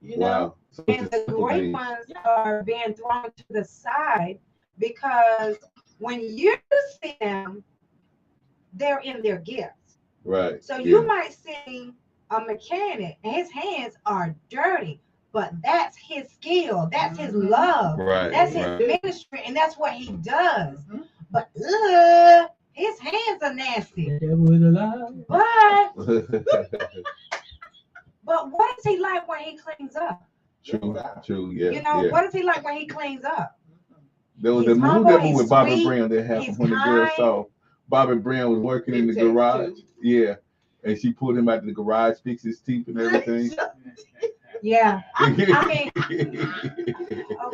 You know? Wow. So And the great ones are being thrown to the side because when you see them, they're in their gifts. right. So Yeah. you might see a mechanic and his hands are dirty, but that's his skill, that's his love, Right. that's his Right. ministry, and that's what he does. Mhm. But his hands are nasty. The devil is alive. But what is he like when he cleans up? True. True. Yeah. You know, Yeah. what is he like when he cleans up? There was He's a movie, humble, that movie he's with Bobby sweet, Brown that happened he's when the girl kind. saw Bobby Brown was working in the Text, garage. too. Yeah. And she pulled him out of the garage, fixed his teeth and everything. Yeah. I mean, oh,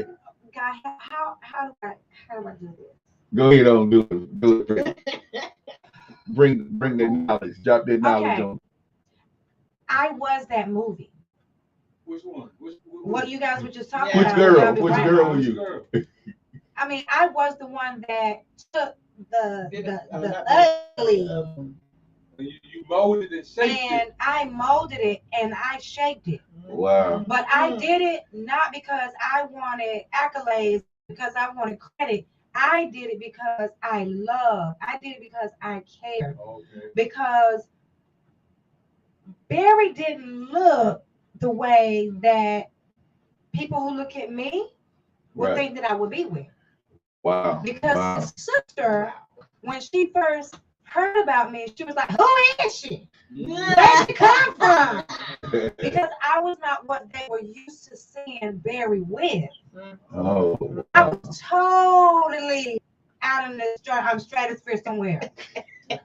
God, how do I do this? Go ahead on, do it. Do it. Bring that knowledge. Drop that knowledge Okay. on. I was that movie. Which one? What you guys were just talking Yeah. Which about. girl? Bobby Which Brown. girl were Which you? girl? I mean, I was the one that took the ugly You molded and shaped and it. I molded it and I shaped it. Wow. But I did it not because I wanted accolades, because I wanted credit. I did it because I love. I did it because I cared. Okay. Because Barry didn't look the way that people who look at me would Right. think that I would be with. Wow. Because Wow. his sister, when she first heard about me, she was like, "Who is she? Where'd she come from?" Because I was not what they were used to seeing Barry with. Oh. I was totally out in the stratosphere somewhere.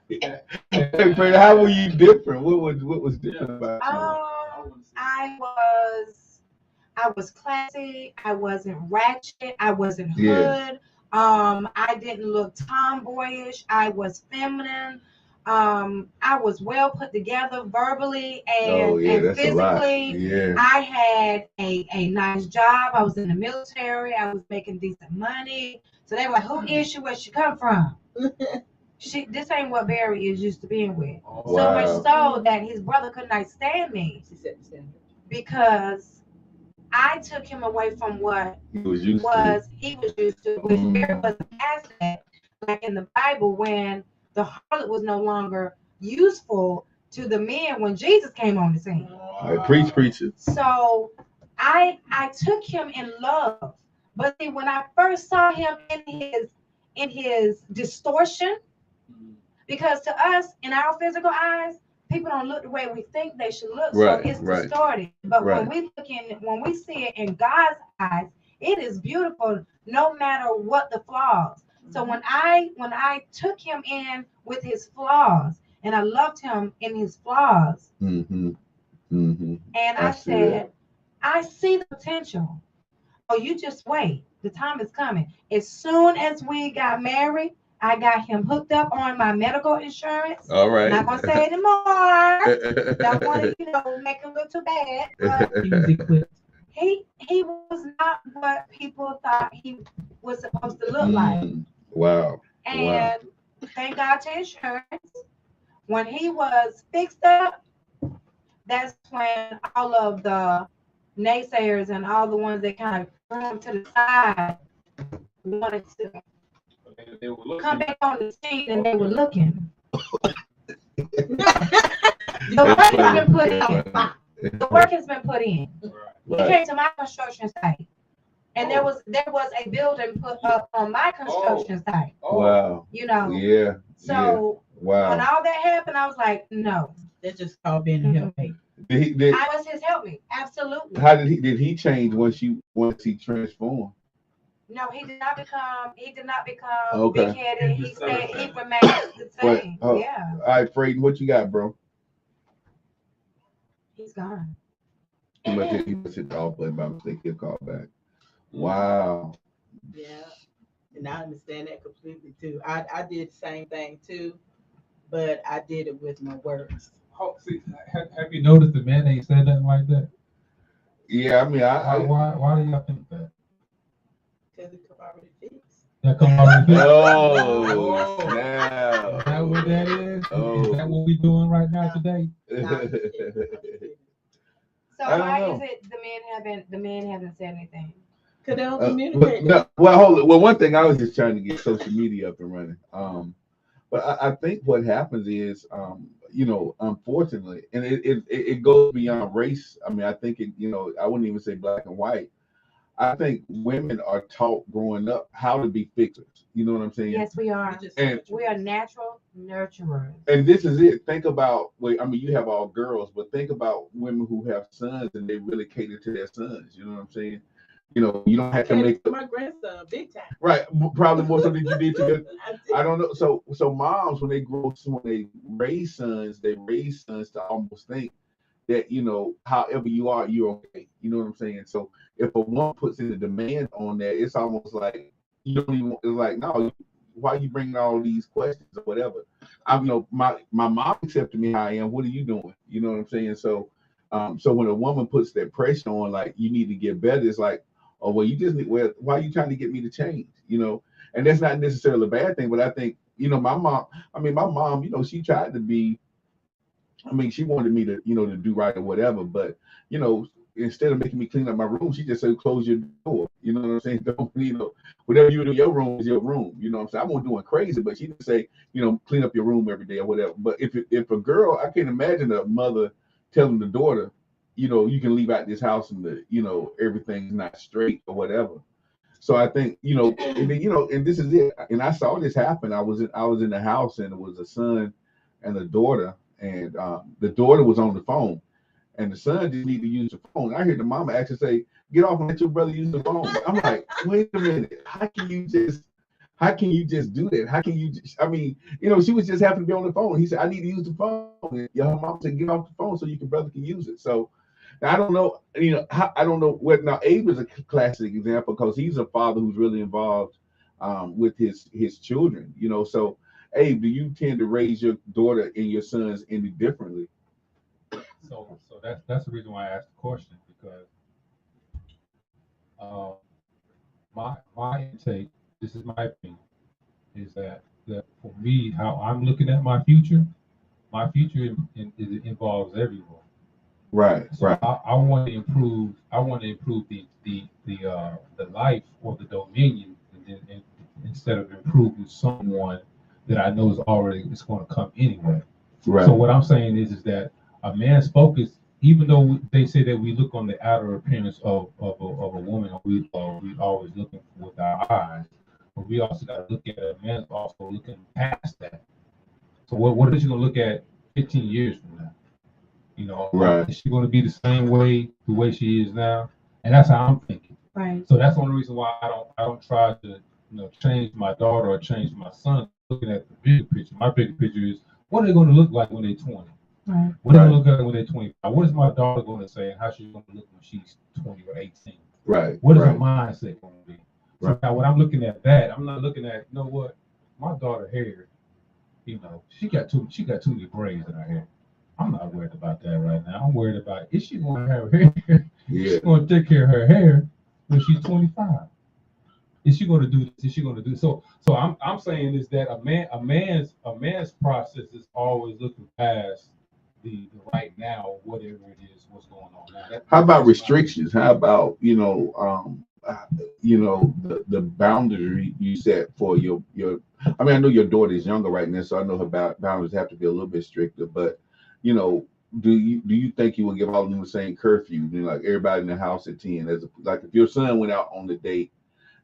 Hey, Brenda, how were you different? What was different about you? I was classy. I wasn't ratchet. I wasn't hood. Yeah. I didn't look tomboyish. I was feminine. I was well put together verbally Oh yeah, and that's a lot. physically. Yeah. I had a nice job. I was in the military. I was making decent money. So they were like, "Who is she? Where she come from?" This ain't what Barry is used to being with. So much so that his brother could not stand me because I took him away from what He was used he was used to, which Barry was past that. Like in the Bible, when the harlot was no longer useful to the men when Jesus came on the scene. Like, preacher. So I took him in love, but see, when I first saw him in his distortion, because to us in our physical eyes, people don't look the way we think they should look, so it's distorted. But when we see it in God's eyes, it is beautiful, no matter what the flaws. So when I took him in with his flaws, and I loved him in his flaws, and I said, I see the potential. Oh, you just wait. The time is coming. As soon as we got married, I got him hooked up on my medical insurance. All right. Not gonna say anymore. Don't want to, make him look too bad. But He was equipped. he was not what people thought he was supposed to look like. Wow. And thank God to insurance. When he was fixed up, that's when all of the naysayers and all the ones that kind of threw him to the side wanted to come back on the scene, and they were looking. The work has been put in. The work has been put in. He came to my construction site, and there was a building put up on my construction site. Wow. Yeah. So wow. When all that happened, I was like, no. That's just called being a helpmate. I was his helpmate. Absolutely. How did he change once he transformed? No, he did not become okay. big-headed. He remained the same. Yeah. All right, Frayden, what you got, bro? He's gone. He must hit the off button by mistake. He'll call back. Wow. Yeah. And I understand that completely too. I did the same thing too, but I did it with my words. See, have you noticed the man ain't said nothing like that? Yeah, I mean, why do y'all think that? Because it come already fixed. That come already fixed? Oh, now. Is that what that is? Oh. Is that what we doing right now today? So I don't why know. is it the men haven't said anything? Cause they don't But, communicate. no, well, hold on. Well, one thing I was just trying to get social media up and running. But I think what happens is, unfortunately, and it goes beyond race. I mean, I think I wouldn't even say black and white. I think women are taught growing up how to be fixers. You know what I'm saying? Yes, we are. And We are natural nurturers. and this is it. Think about, well, I mean, you have all girls, but think about women who have sons and they really cater to their sons. You know what I'm saying? You don't have to make my grandson big time. right. Probably more so than you did to your. I I did. don't know. So moms, when they raise sons to almost think that however you are, you're okay. You know what I'm saying? So if a woman puts in a demand on that, it's almost like you don't even. It's like, no, why are you bringing all these questions or whatever? My mom accepted me how I am. What are you doing? You know what I'm saying? So when a woman puts that pressure on, like you need to get better, it's like, oh well, you just need. Well, why are you trying to get me to change? And that's not necessarily a bad thing, but I think my mom. I mean, my mom. She tried to be. I mean, she wanted me to do right or whatever, but instead of making me clean up my room, she just said, close your door. You know what I'm saying? Don't, whatever you do in your room is your room. You know what I'm saying? I wasn't doing crazy, but she didn't say, clean up your room every day or whatever. But if a girl, I can't imagine a mother telling the daughter, you can leave out this house and everything's not straight or whatever. So I think, and then, and this is it. And I saw this happen. I was in the house and it was a son and a daughter, and the daughter was on the phone, and the son didn't need to use the phone. I heard the mama actually say, "Get off and let your brother use the phone." I'm like, wait a minute, how can you just do that? How can you? I mean, she was just having to be on the phone. He said, "I need to use the phone." And your mom said, "Get off the phone so your brother can use it." So I don't know, I don't know what now. Abe is a classic example because he's a father who's really involved with his children. So Abe, do you tend to raise your daughter and your sons any differently? So that's the reason why I asked the question, because uh, my intake, this is my opinion, is that for me, how I'm looking at my future involves everyone. Right, So right, I want to improve. I want to improve the life or the dominion, instead of improving someone that I know is going to come anyway. right, So what I'm saying is that a man's focus, even though they say that we look on the outer appearance of a woman, we always looking with our eyes, but we also got to look at a man's also looking past that. So what is she going to look at 15 years from now? right. Is she going to be the way she is now? And that's how I'm thinking. Right. So that's the only reason why I don't try to change my daughter or change my son. Looking at the bigger picture, my bigger picture is, what are they going to look like when they're 20? Right. What are they going to look like when they're 25? What is my daughter going to say, and how she's going to look when she's 20 or 18? Right. What is her right. mindset going to be? So Right. now when I'm looking at that, I'm not looking at, what, my daughter hair, she got too many braids in her hair. I'm not worried about that right now. I'm worried about, is she going to have her hair? Yeah. She's going to take care of her hair when she's 25. Is she going to do this? Is she going to do so? So I'm saying is that a man's process is always looking past the right now, whatever it is, what's going on now. How about restrictions? How about the boundary you set for your. I mean, I know your daughter is younger right now, so I know her boundaries have to be a little bit stricter. But you know, do you think you will give all of them the same curfew? Like everybody in the house at 10? Like if your son went out on the date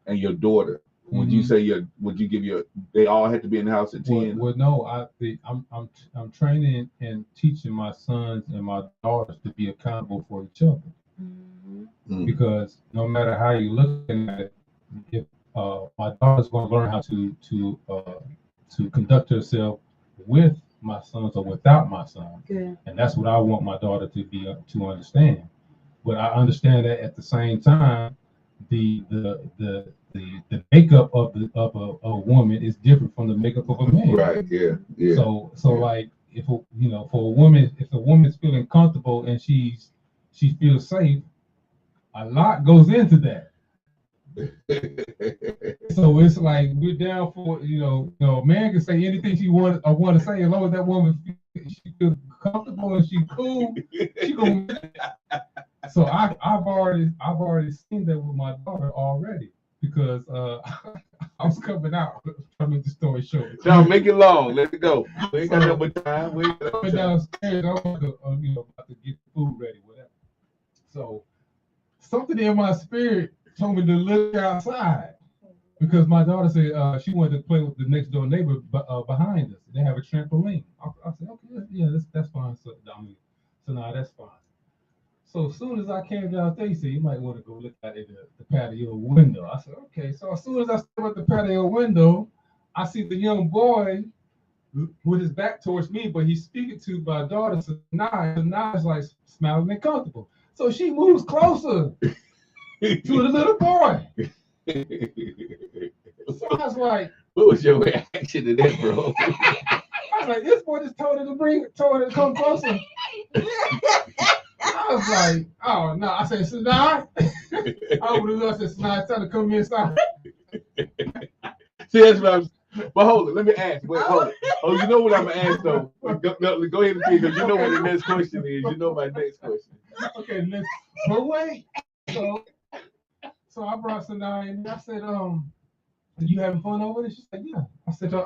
and your daughter, would you say would you give they all had to be in the house at 10? Well, no, I'm training and teaching my sons and my daughters to be accountable for each other. Mm-hmm. Because no matter how you're looking at it, if my daughter's going to learn how to conduct herself with my sons or without my son, Good. and that's what I want my daughter to be to understand. But I understand that at the same time, the makeup of a woman is different from the makeup of a man. Right. Yeah. Yeah. So Yeah. like if for a woman, if a woman's feeling comfortable and she feels safe, a lot goes into that. So it's like we're down for a man can say anything she want to say as long as that woman she feels comfortable and she cool, she gonna get it. So I've already seen that with my daughter already because I was coming out. I make the story short. No, make it long. Let it go. We ain't got no more time. We ain't got no I went time. downstairs. I was about to get food ready, whatever. So something in my spirit told me to look outside because my daughter said she wanted to play with the next door neighbor behind us. They have a trampoline. I said, okay, yeah, that's fine. So now that's fine. So as soon as I came downstairs, he said, you might want to go look out at the patio window. I said, okay. So as soon as I step at the patio window, I see the young boy with his back towards me, but he's speaking to my daughter, Sanaa. Sanaa's like smiling and comfortable. So she moves closer to the little boy. So I was like, what was your reaction to that, bro? I was like, this boy just told her to come closer. I was like, oh no. I said, Sanaa. I opened the door. I said, Sanaa, it's time to come inside. See, that's what I'm. But hold it. Let me ask. Wait, hold it. Oh, you know what I'm gonna ask though. Go ahead and see because you know what the next question is. You know my next question. Okay, but wait. So I brought Sanaa in. I said, you having fun over there? She said, yeah. I said, so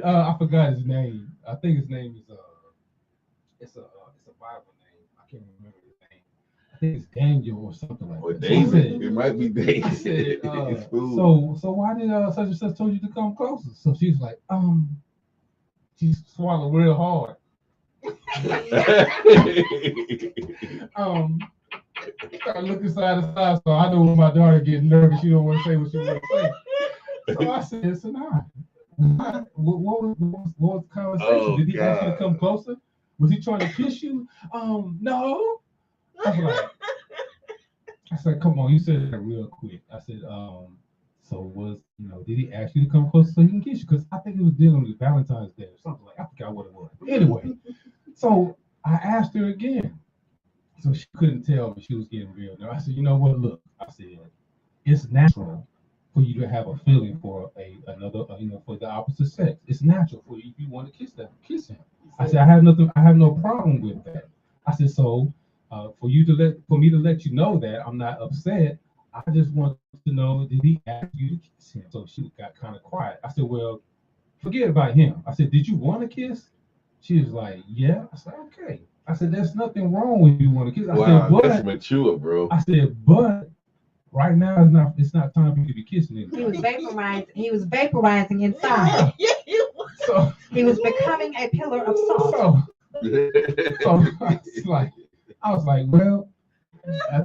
I forgot his name. I think his name is it's a Bible name. I can't remember his name. I think it's Daniel or something like Or that. David. It might be I David. said, It's cool. so why did such and such told you to come closer? So she's like, she swallowed real hard. Started looking side to side, so I know when my daughter gets nervous, she don't want to say what she want to say. So I said, Sanaa, what was the conversation? Oh, Did he ask you to God. come closer? Was he trying to kiss you? No. I was like, I said, come on, you said that real quick. I said, did he ask you to come closer so he can kiss you? Because I think he was dealing with Valentine's Day or something like I forgot what it was. Anyway, so I asked her again. So she couldn't tell me she was getting real. Now I said, you know what? Look, I said, it's natural for you to have a feeling for for the opposite sex. It's natural for you if you want to kiss him. I said, I have no problem with that. I said, so for me to let you know that I'm not upset. I just want to know, did he ask you to kiss him? So she got kind of quiet. I said, well, forget about him. I said, did you want to kiss? She was like, yeah. I said, okay. I said, there's nothing wrong with you want to kiss. I said, but that's mature, bro. I said, but right now it's not time for you to be kissing him. He was vaporizing inside. So He was becoming a pillar of salt. So I was like, well, I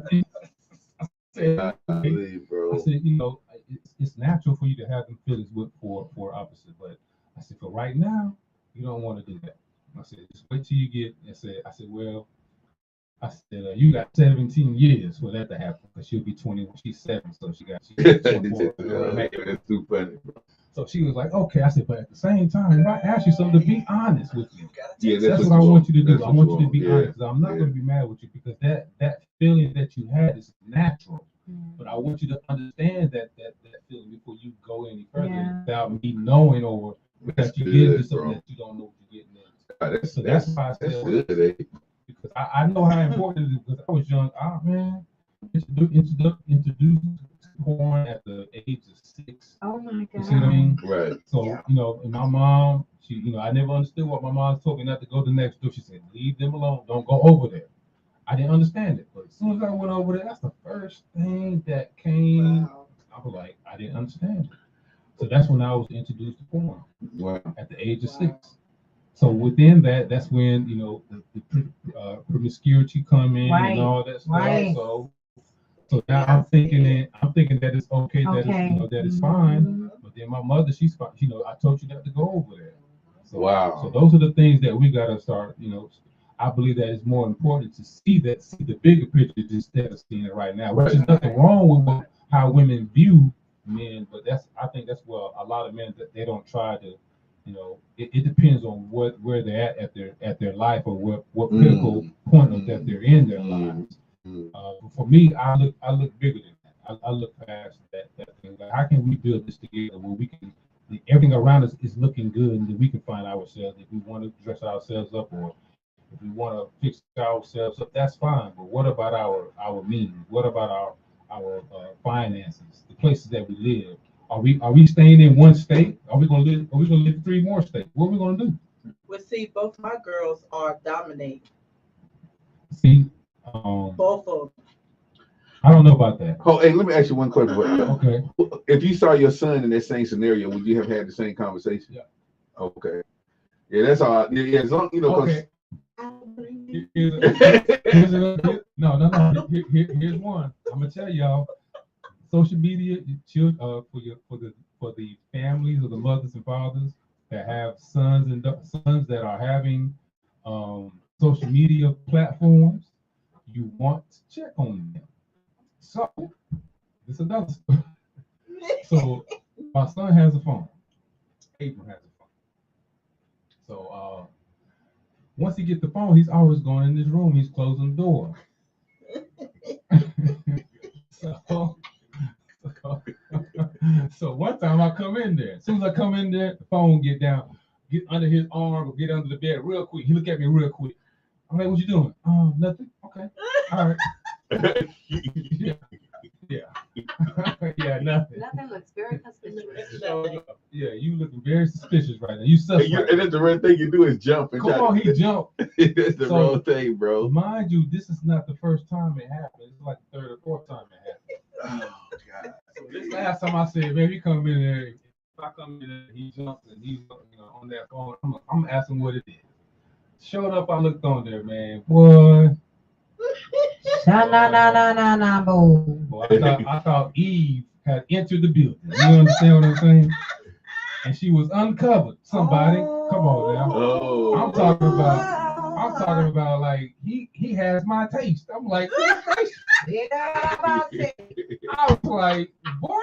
said, it's natural for you to have them feelings for opposite, but I said, for right now, you don't want to do that. I said, just wait till you get. I said, well, you got 17 years for that to happen because she'll be 20 when she's 7, so she's 24. That's too funny, bro. So she was like, okay. I said, but at the same time, if I ask you something, to be honest with you. Yeah, that's what I want you to do. I want you to be honest. Because I'm not going to be mad with you because that feeling that you had is natural. But I want you to understand that feeling before you go any further without me knowing or that you get into something that you don't know what you're getting into. That's why I said, because I know how important it is because I was young. Introduced porn at the age of 6. Oh my God. You see what I mean? Right. So, and my mom, I never understood what my mom told me not to go to the next door. She said, leave them alone. Don't go over there. I didn't understand it. But as soon as I went over there, that's the first thing that came. Wow. I was like, I didn't understand it. So that's when I was introduced to porn. Wow. At the age of 6. So within that's when, the promiscuity come in and all that stuff. Right. So now I'm thinking that it's okay, that it's fine. But then my mother, she's fine. I told you not to go over there. So, wow. So those are the things that we gotta start. I believe that it's more important to see the bigger picture instead of seeing it right now. Which is nothing wrong with how women view men, but I think that's where a lot of men that they don't try to. It depends on where they're at their life or what critical point of that they're in their lives. For me, I look bigger than that. I look past that thing. Like, how can we build this together where we can everything around us is looking good, and that we can find ourselves if we want to dress ourselves up, or if we want to fix ourselves up. That's fine. But what about our means? What about our finances? The places that we live. Are we staying in one state? Are we gonna live? Are we gonna live 3 more states? What are we gonna do? Well, see, both my girls are dominating. See, Both of them. I don't know about that. Oh, hey, let me ask you one question. Okay. If you saw your son in that same scenario, would you have had the same conversation? Yeah. Okay. Yeah, that's all. Yeah, as long Okay. Here's here's one. I'm gonna tell y'all. Social media, for the families of the mothers and fathers that have sons and sons that are having social media platforms, you want to check on them. So this is another story. So my son has a phone. Abram has a phone. So once he gets the phone, he's always going in this room. He's closing the door. So one time I come in there. As soon as I come in there, the phone get under his arm or get under the bed real quick. He look at me real quick. I'm like, what you doing? Nothing. Okay. All right. Yeah. Yeah, nothing. Nothing looks very suspicious. Yeah, you looking very suspicious right now. You suspect. And then the red thing you do is jump. Come on, he jumped. That's the wrong thing, bro. Mind you, this is not the first time it happened. It's like the third or fourth time it happened. Oh God. So this last time I said, man, you come in there. If I come in there, he jumps and he's on that phone. I'm asking what it is. Showed up, I looked on there, man. Boy. Boy, I thought Eve had entered the building. You understand what I'm saying? And she was uncovered. Somebody, come on now. Oh. I'm talking about like he has my taste. I'm like, yeah, I was like, boy,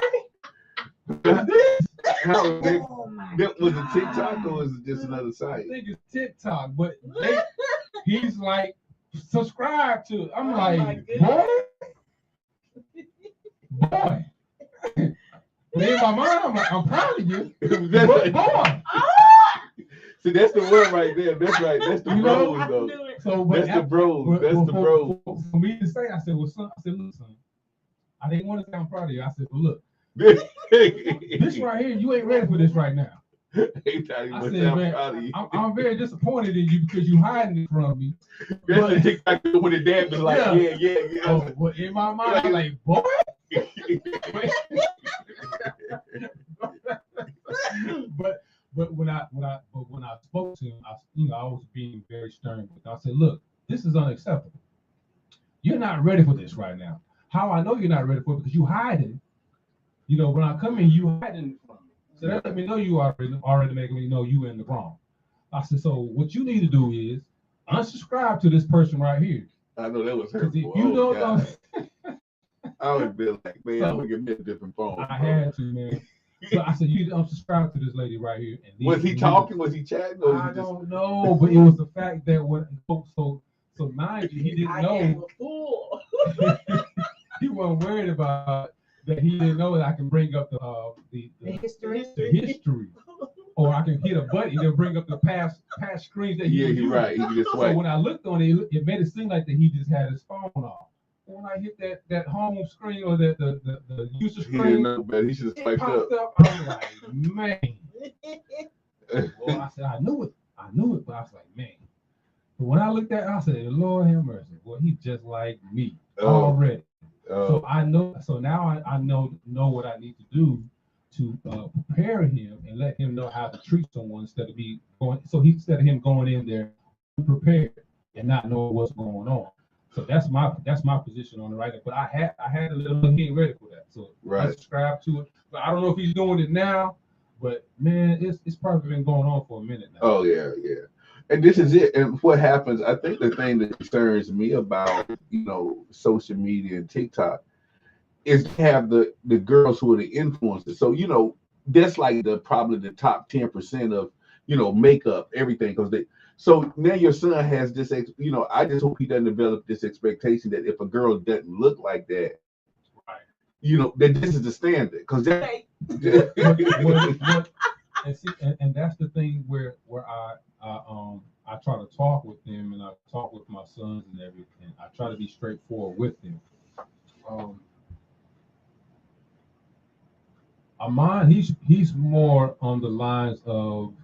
what's this? How was it? Was it TikTok or was it just another site? I think it's TikTok, but he's like, subscribe to it. I'm like, boy. But in my mind, I'm like, I'm proud of you. But boy. See, that's the one right there. That's right. That's the bros, though. So, that's the bros. That's the bros. For me to say, I said, well, son, look, son, I didn't want to say I'm proud of you. I said, well, look, this right here, you ain't ready for this right now. I said, man, I'm very disappointed in you because you hiding it from me. That's the TikTok when the dad was like, yeah. Oh, well, in my mind, I'm like, boy. But when I spoke to him, I was being very stern. But I said, look, this is unacceptable. You're not ready for this right now. How I know you're not ready for it because you hiding. When I come in, you hiding from me. So that let me know you already making me know you in the wrong. I said, so what you need to do is unsubscribe to this person right here. I know that was hurtful. If you don't know, I would be like, man, I'm gonna give me a different phone. I had to, man. So I said, you need to unsubscribe to this lady right here. And was he talking? Was he chatting? Or I don't know, but it was the fact that so mind you, he didn't know. He wasn't worried about that. He didn't know that I can bring up the history, or I can hit a button to bring up the past screens that he was using. Right. He just swipe. So when I looked on it, it made it seem like that he just had his phone off. When I hit that home screen or the user screen, he didn't know better. He should have swiped up. I was like, man. Well, I said, I knew it, but I was like, man. But when I looked at it, I said, Lord have mercy. Well, he's just like me already. So I know. So now I know what I need to do to prepare him and let him know how to treat someone instead of him going in there unprepared and not knowing what's going on. So that's my position on it right there. But I had to let him get ready for that. So I subscribe to it. But I don't know if he's doing it now. But man, it's probably been going on for a minute now. Oh yeah. And this is it. And what happens, I think the thing that concerns me about, social media and TikTok is to have the girls who are the influencers. So, that's like probably the top 10% of, makeup, everything. So now your son has this, I just hope he doesn't develop this expectation that if a girl doesn't look like that, right, that this is the standard. Because and see, and that's the thing where I try to talk with them, and I talk with my sons and everything. I try to be straightforward with them. Um, Amon, he's more on the lines of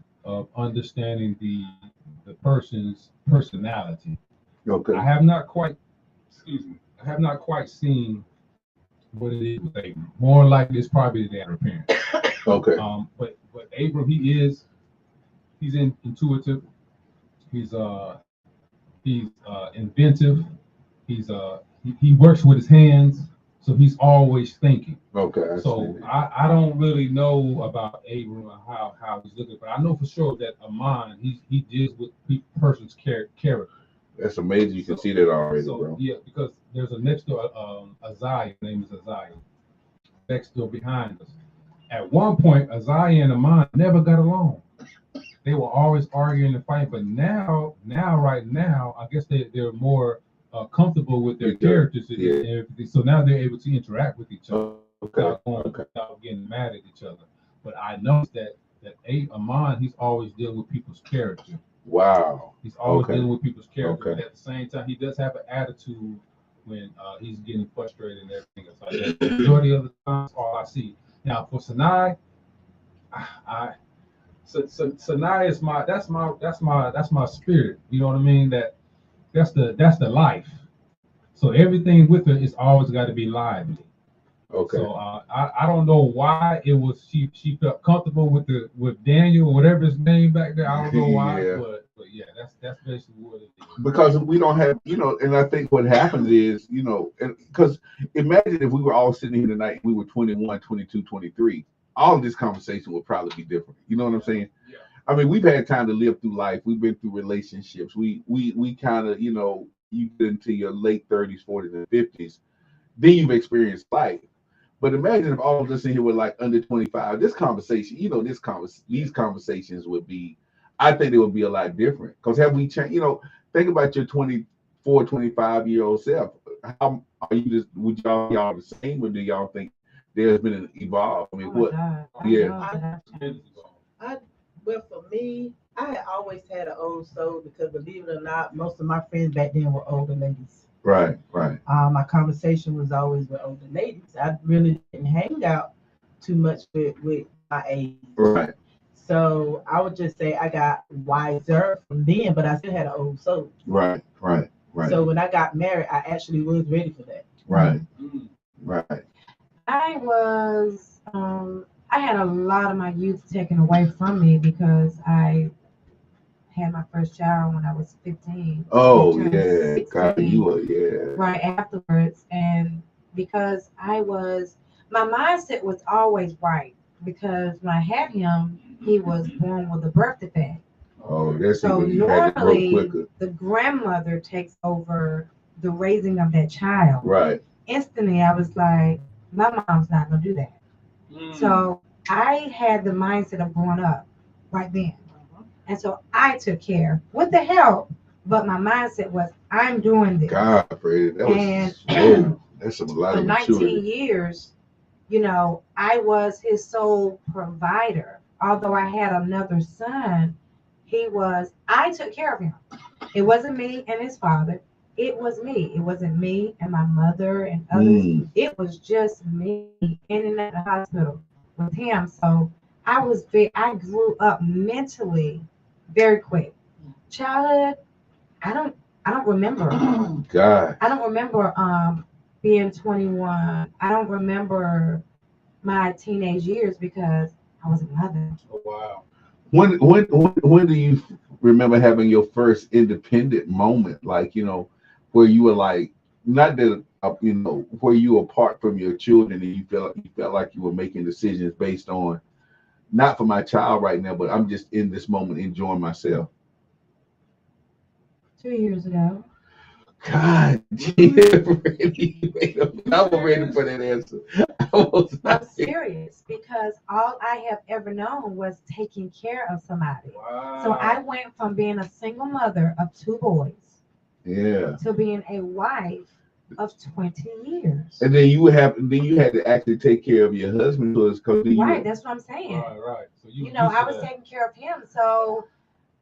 understanding the person's personality. Okay. I have not quite, excuse me, I have not quite seen what it is with Abram. More likely, it's probably the other parent. Okay. But Abram, he's intuitive. He's inventive. He works with his hands, so he's always thinking. Okay. So I don't really know about Abram and how he's looking, but I know for sure that Amon he deals with person's character. That's amazing. You can see that already, So bro. yeah, because there's a next door Isaiah, his name is Isaiah, next door behind us. At one point, Isaiah and Amon never got along. They were always arguing and fighting, but right now, I guess they're more comfortable with their characters and everything. So now they're able to interact with each other without getting mad at each other. But I noticed that Amon, he's always dealing with people's character. Wow. He's always dealing with people's character. But at the same time, he does have an attitude when he's getting frustrated and everything else like that. The majority of the time, that's all I see. Now for Sinai, Sinai is that's my spirit. You know what I mean? That's the life. So everything with her is always got to be lively. Okay. So I don't know why it was she felt comfortable with Daniel or whatever his name back there. I don't know why, but yeah, that's basically what it is. Because we don't have, and I think what happens is, and because imagine if we were all sitting here tonight and we were 21, 22, 23, all of this conversation would probably be different. You know what I'm saying? Yeah. I mean, we've had time to live through life. We've been through relationships. We kind of, you get into your late 30s, 40s, and 50s, then you've experienced life. But imagine if all of us in here were like under 25. This conversation, these conversations would be, I think it would be a lot different. Because have we changed? Think about your 24, 25-year-old self. How are you just? Would y'all the same, or do y'all think there's been an evolve? I mean, what? Yeah. Well, for me, I had always had an old soul because, believe it or not, most of my friends back then were older ladies. Right. My conversation was always with older ladies. I really didn't hang out too much with my age. Right. So I would just say I got wiser from then, but I still had an old soul. Right. So when I got married, I actually was ready for that. Right. I was, I had a lot of my youth taken away from me because I had my first child when I was 15. Oh, yeah. God, you were, right afterwards. And because my mindset was always right. Because when I had him, he was born with a birth defect. Oh, that's so normally the grandmother takes over the raising of that child. Right. Instantly, I was like, my mom's not gonna do that. So I had the mindset of growing up right then. And so I took care with the help, but my mindset was, I'm doing this. God, Fred, that's a lot for of 19 years, I was his sole provider. Although I had another son, I took care of him. It wasn't me and his father. It was me. It wasn't me and my mother and others. It was just me in and out of the hospital with him. So I grew up mentally very quick. Childhood, I don't remember. God. I don't remember being 21. I don't remember my teenage years because I was a mother. Oh, wow. When do you remember having your first independent moment? Like, where you were like, not that where you were apart from your children and you felt like you were making decisions based on not for my child right now, but I'm just in this moment enjoying myself. 2 years ago. God, yeah, I was ready for that answer. I'm serious because all I have ever known was taking care of somebody. Wow. So I went from being a single mother of 2 boys, to being a wife of 20 years. And then you had to actually take care of your husband because Right, that's what I'm saying. Right. So You know, I was that. taking care of him. So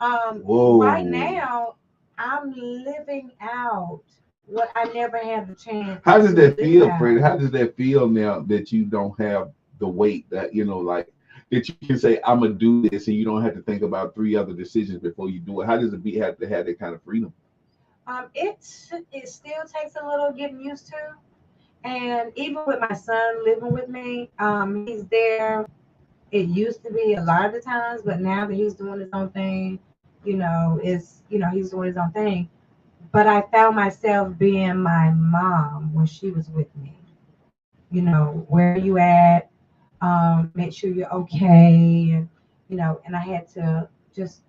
Whoa. right now, I'm living out what I never had the chance. How does to that live feel, out. Freddie? How does that feel now that you don't have the weight that like that you can say I'm gonna do this and you don't have to think about 3 other decisions before you do it? How does it be have to have that kind of freedom? It still takes a little getting used to, and even with my son living with me, he's there. It used to be a lot of the times, but now that he's doing his own thing, he's doing his own thing. But I found myself being my mom when she was with me. Where are you at? Make sure you're okay, and I had to just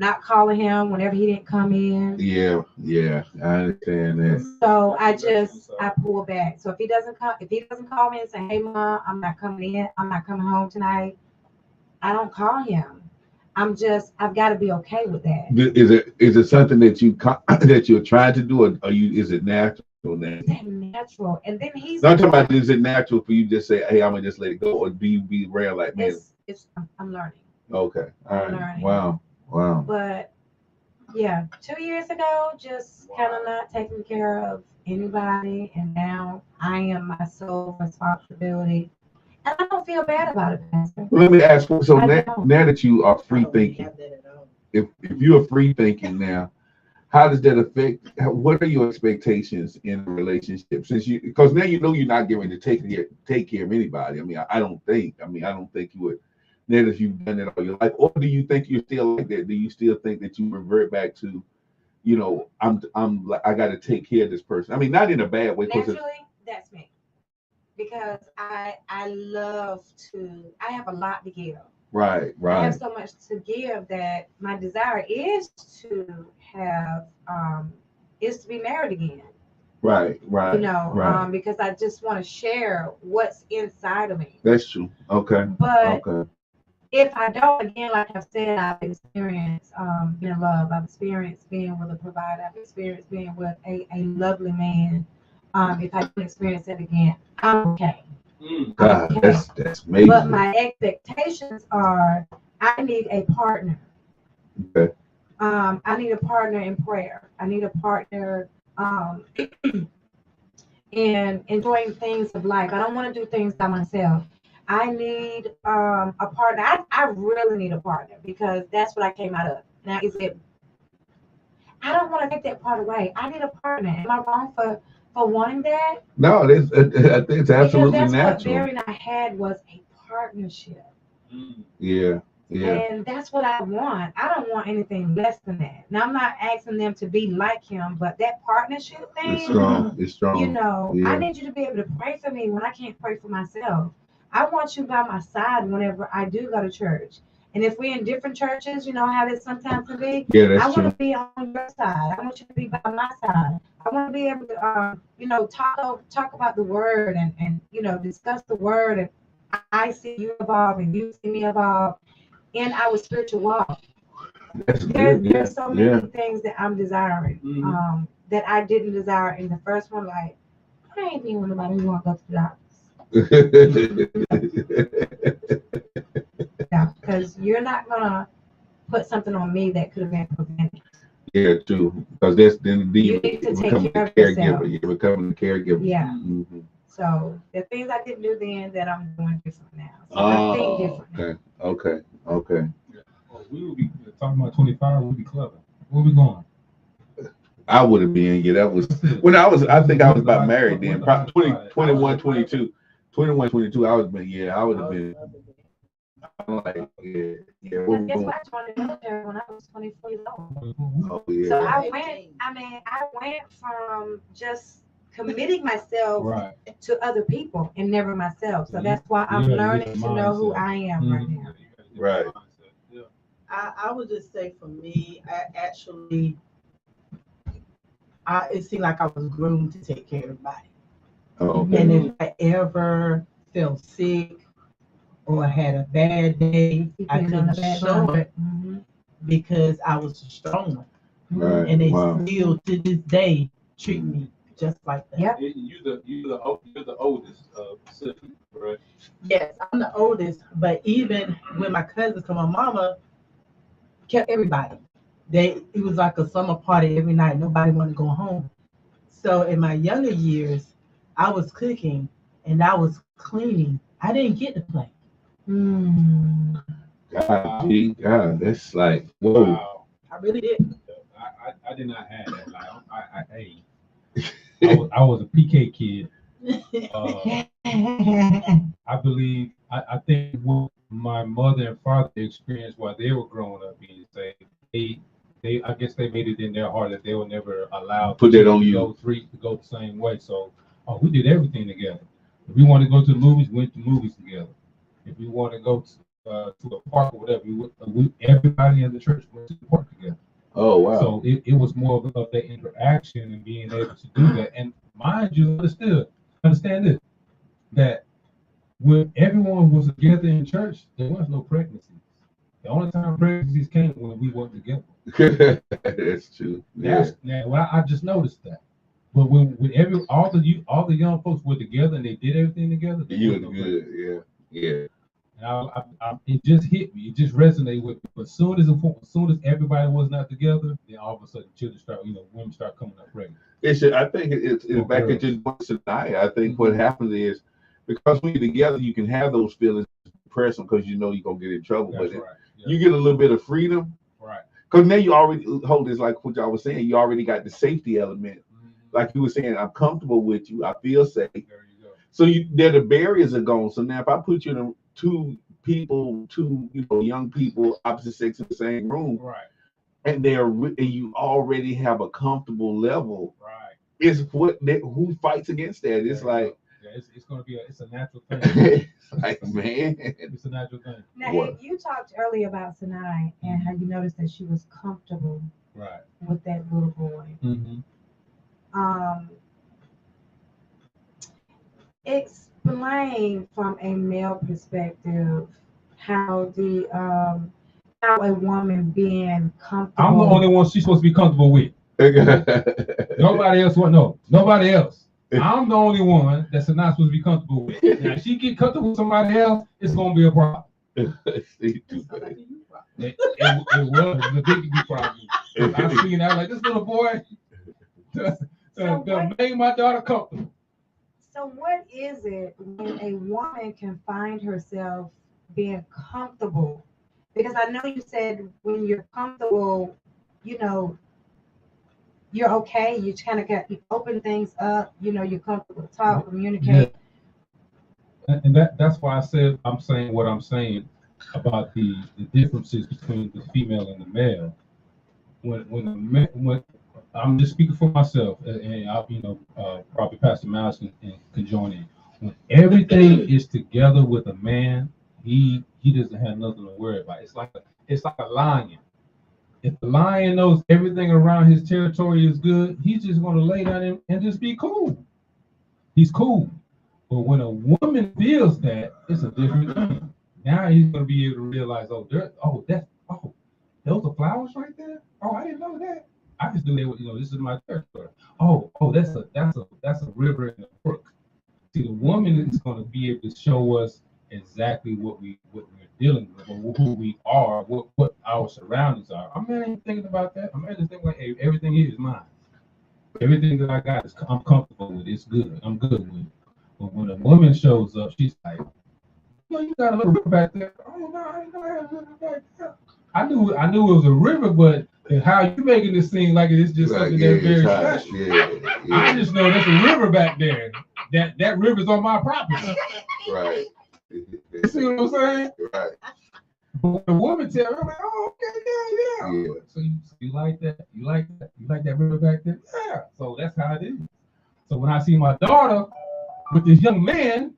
not calling him whenever he didn't come in. Yeah, I understand that. So I pull back. So if he doesn't call me and say, "Hey, mom, I'm not coming in. I'm not coming home tonight," I don't call him. I've got to be okay with that. Is it something that that you're trying to do, or is it natural now? Is that natural? And then No, I'm talking about, is it natural for you to just say, "Hey, I'm gonna just let it go," or do you be rare like, man? I'm learning. Okay, all right. Learning. Wow. But yeah, 2 years ago, just kind of not taking care of anybody, and now I am my sole responsibility, and I don't feel bad about it, Pastor. Well, let me ask you. So I now don't. that you are I free don't really thinking, have that at all. if you're free thinking now, how does that affect? What are your expectations in a relationship? Because now you're not going to take care of anybody. I mean, I don't think. I mean, I don't think you would. Now that you've done it all your life, or do you think you're still like that? Do you still think that you revert back to, I got to take care of this person? I mean, not in a bad way. Naturally, that's me, because I love to. I have a lot to give. Right. I have so much to give that my desire is to have is to be married again. Right. Because I just want to share what's inside of me. That's true. Okay. But if I don't, again, like I've said, I've experienced being loved. I've experienced being with a provider. I've experienced being with a lovely man. If I don't experience it again, I'm okay. God, okay. That's amazing. But my expectations are, I need a partner. Okay. I need a partner in prayer. I need a partner in enjoying things of life. I don't want to do things by myself. I need a partner. I really need a partner, because that's what I came out of. Now, I don't want to take that part away. I need a partner. Am I wrong for wanting that? No, I think it's absolutely because that's natural. what Barry and I had, was a partnership. Yeah. And that's what I want. I don't want anything less than that. Now, I'm not asking them to be like him, but that partnership thing, It's strong. I need you to be able to pray for me when I can't pray for myself. I want you by my side whenever I do go to church. And if we're in different churches, how this sometimes can be, I want to be on your side. I want you to be by my side. I want to be able to, talk about the word and discuss the word. And I see you evolve and you see me evolve in our spiritual walk. There's so many things that I'm desiring that I didn't desire in the first one. Like, I ain't being with nobody who want to go to the doctors. Yeah, because you're not gonna put something on me that could have been prevented. Yeah, true. Because that's then you need to take care of yourself. You're becoming a caregiver. Yeah. Mm-hmm. So the things I didn't do then that I'm doing different now. So I think different. Okay. Well, we would be talking about 25. We'd be clever. Where we going? I would have been. Yeah, that was when I was. I think I was about married then. Probably 21, 22. 21, 22. I was been. Yeah, I would have been. I'm like, yeah. Guess what? I joined the military when I was 24 years old. Oh yeah. So I went from just committing myself to other people and never myself. So that's why I'm learning to know who I am right now. Right. I would just say, for me, it seemed like I was groomed to take care of everybody. Oh, okay. And if I ever felt sick or had a bad day, I couldn't show it because I was a strong one. Right. And they still to this day treat me just like that. Yep. You're the oldest sibling, right? Yes, I'm the oldest, but even when my cousins, cause my mama kept everybody. It was like a summer party every night. Nobody wanted to go home. So in my younger years, I was cooking and I was cleaning. I didn't get to play. Mm. God, gee, God, that's like whoa. Wow. I really didn't. I did not have that. Like hey, I was a PK kid. I believe I think what my mother and father experienced while they were growing up being saved, they I guess they made it in their heart that they were never allowed Put that on to you. go the same way. So we did everything together. If we wanted to go to the movies, we went to movies together. If we wanted to go to a park or whatever, everybody in the church went to the park together. Oh wow. So it was more of the interaction and being able to do that. And mind you, understand this, that when everyone was together in church, there was no pregnancies. The only time pregnancies came when we weren't together. That's true. Yeah. I just noticed that. But when all the young folks were together and they did everything together, there You was look no good. pregnancy. Yeah. And it just hit me. It just resonated with me. But as soon as everybody was not together, then all of a sudden children women start coming up pregnant. I think it's Oh, back girls. at just what's tonight. I think what happens is because when you're together, you can have those feelings, press them because you know you're gonna get in trouble. That's But right. Yeah. you get a little bit of freedom, Right. because now you already hold this like what y'all was saying. You already got the safety element. Like you were saying, I'm comfortable with you. I feel safe. There you go. So the barriers are gone. So now if I put you in two young people, opposite sex in the same room, Right. and you already have a comfortable level. Right. It's who fights against that? It's like it's gonna be it's a natural thing. it's like man, It's a natural thing. Now, What? you talked earlier about Sinai and how you noticed that she was comfortable Right. with that little boy. Mm-hmm. Explain from a male perspective how how a woman being comfortable. I'm the only one she's supposed to be comfortable with. Nobody else want no. Nobody else. I'm the only one that's not supposed to be comfortable with. Now, if she get comfortable with somebody else, it's gonna be a problem. It was a big problem. I seen that like this little boy made my daughter comfortable. So what is it when a woman can find herself being comfortable? Because I know you said when you're comfortable, you're okay. You kind of you open things up. You're comfortable to talk, communicate. Yeah. And that's why I'm saying what I'm saying about the differences between the female and the male. When I'm just speaking for myself, and probably Pastor Miles can join in. When everything is together with a man, he doesn't have nothing to worry about. It's like a lion. If the lion knows everything around his territory is good, he's just going to lay down and just be cool. He's cool. But when a woman feels that, it's a different thing. Now he's going to be able to realize, those are flowers right there. Oh, I didn't know that. I just knew they were, this is my territory. Oh, that's a river and a brook. See, the woman is going to be able to show us exactly what we're dealing with, or who we are, what our surroundings are. I'm not even thinking about that. I'm just thinking like, hey, everything here is mine. Everything that I got I'm comfortable with. It's good. I'm good with it. But when a woman shows up, she's like, you got a little river back there. Oh no, I didn't know I had a river back there. I knew it was a river, but how you making this seem like it's just something that's very special. Yeah. I just know there's a river back there. That river's on my property. Right. You see what I'm saying? Right. But when a woman tells me, I'm like, oh, okay, yeah. So you like that? You like that river back there? Yeah. So that's how it is. So when I see my daughter with this young man,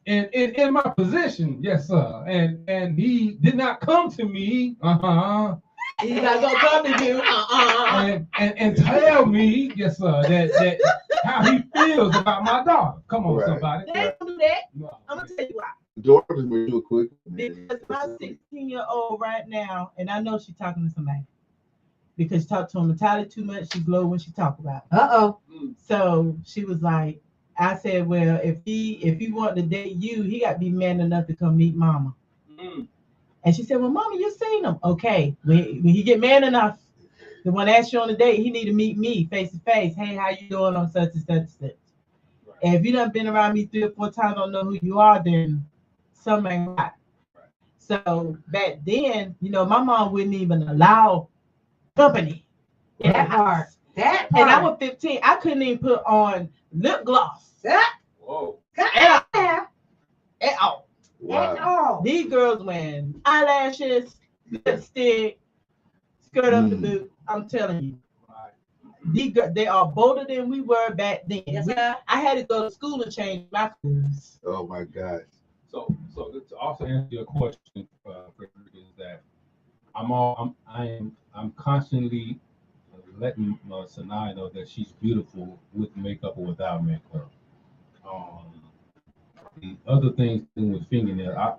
and in my position, yes, sir, and he did not come to me, He's not gonna come to you, and tell me, yes, sir, that how he feels about my daughter. Come on, somebody. They don't do that. No. I'm gonna tell you why. Daughters may do it quick. Because my 16-year-old right now, and I know she's talking to somebody. because she talked to him entirely too much. She glowed when she talked about it. Uh-oh. So she was like, I said, well, if he wanted to date you, he got to be man enough to come meet mama. And she said, well, mama, you seen him. Okay, when he get man enough, the one asked you on the date, he need to meet me face to face. Hey, how you doing on such and such and such. And if you done been around me 3 or 4 times, don't know who you are, then something ain't right. So back then, my mom wouldn't even allow company in the house. That part. And I was 15. I couldn't even put on lip gloss. Whoa. At all. Wow. At all. These girls wearing eyelashes, lipstick, skirt up the boot. I'm telling you. These girls, they are bolder than we were back then. Yes, sir. I had to go to school and change my clothes. Oh my God. So to also answer your question, Frederick, is that I'm constantly letting Sanaa know that she's beautiful with makeup or without makeup. The other things with fingernail,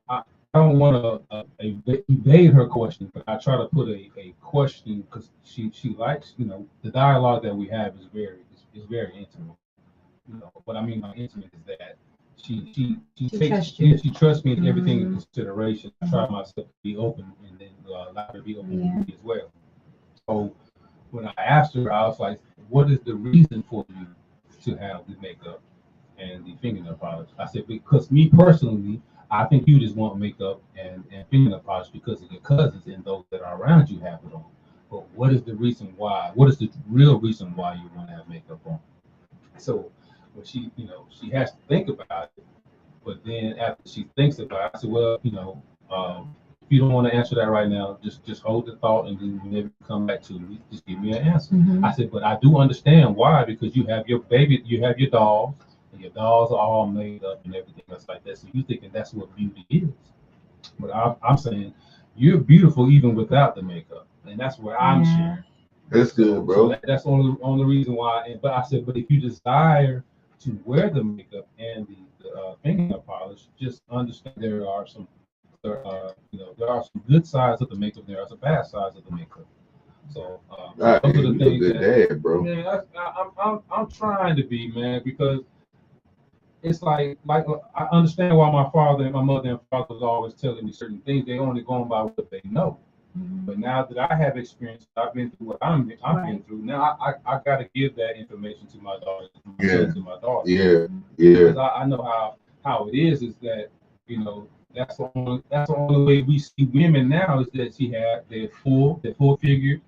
I don't want to evade her question, but I try to put a question because she likes, the dialogue that we have is very intimate. What I mean by intimate is that she trusts me in everything in consideration. I try myself to be open and then allow her to be open to me as well. So when I asked her, I was like, what is the reason for you to have the makeup and the fingernail polish? I said, because me personally, I think you just want makeup and fingernail polish because of your cousins and those that are around you have it on. But what is the reason why? What is the real reason why you want to have makeup on? So when she, she has to think about it. But then after she thinks about it, I said, well, if you don't want to answer that right now, just hold the thought and then whenever you come back to me, just give me an answer. I said, but I do understand why, because you have your baby, you have your dolls, and your dolls are all made up and everything else like that. So you thinking that's what beauty is. But I'm saying you're beautiful even without the makeup. And that's what I'm sharing. That's good, bro. So that's the only reason why. But I said, but if you desire to wear the makeup and the fingernail polish, just understand there are some good sides of the makeup. There are some bad sides of the makeup. So those are the things that, dad, bro. Man, I'm trying to be, man, because it's like I understand why my father and my mother and father was always telling me certain things. They only going by what they know. But now that I have experience, I've been through what I've been through. Now I got to give that information to my daughter, to my daughter. Yeah. Because I know how it is that that's the only way we see women now is that they're full figured,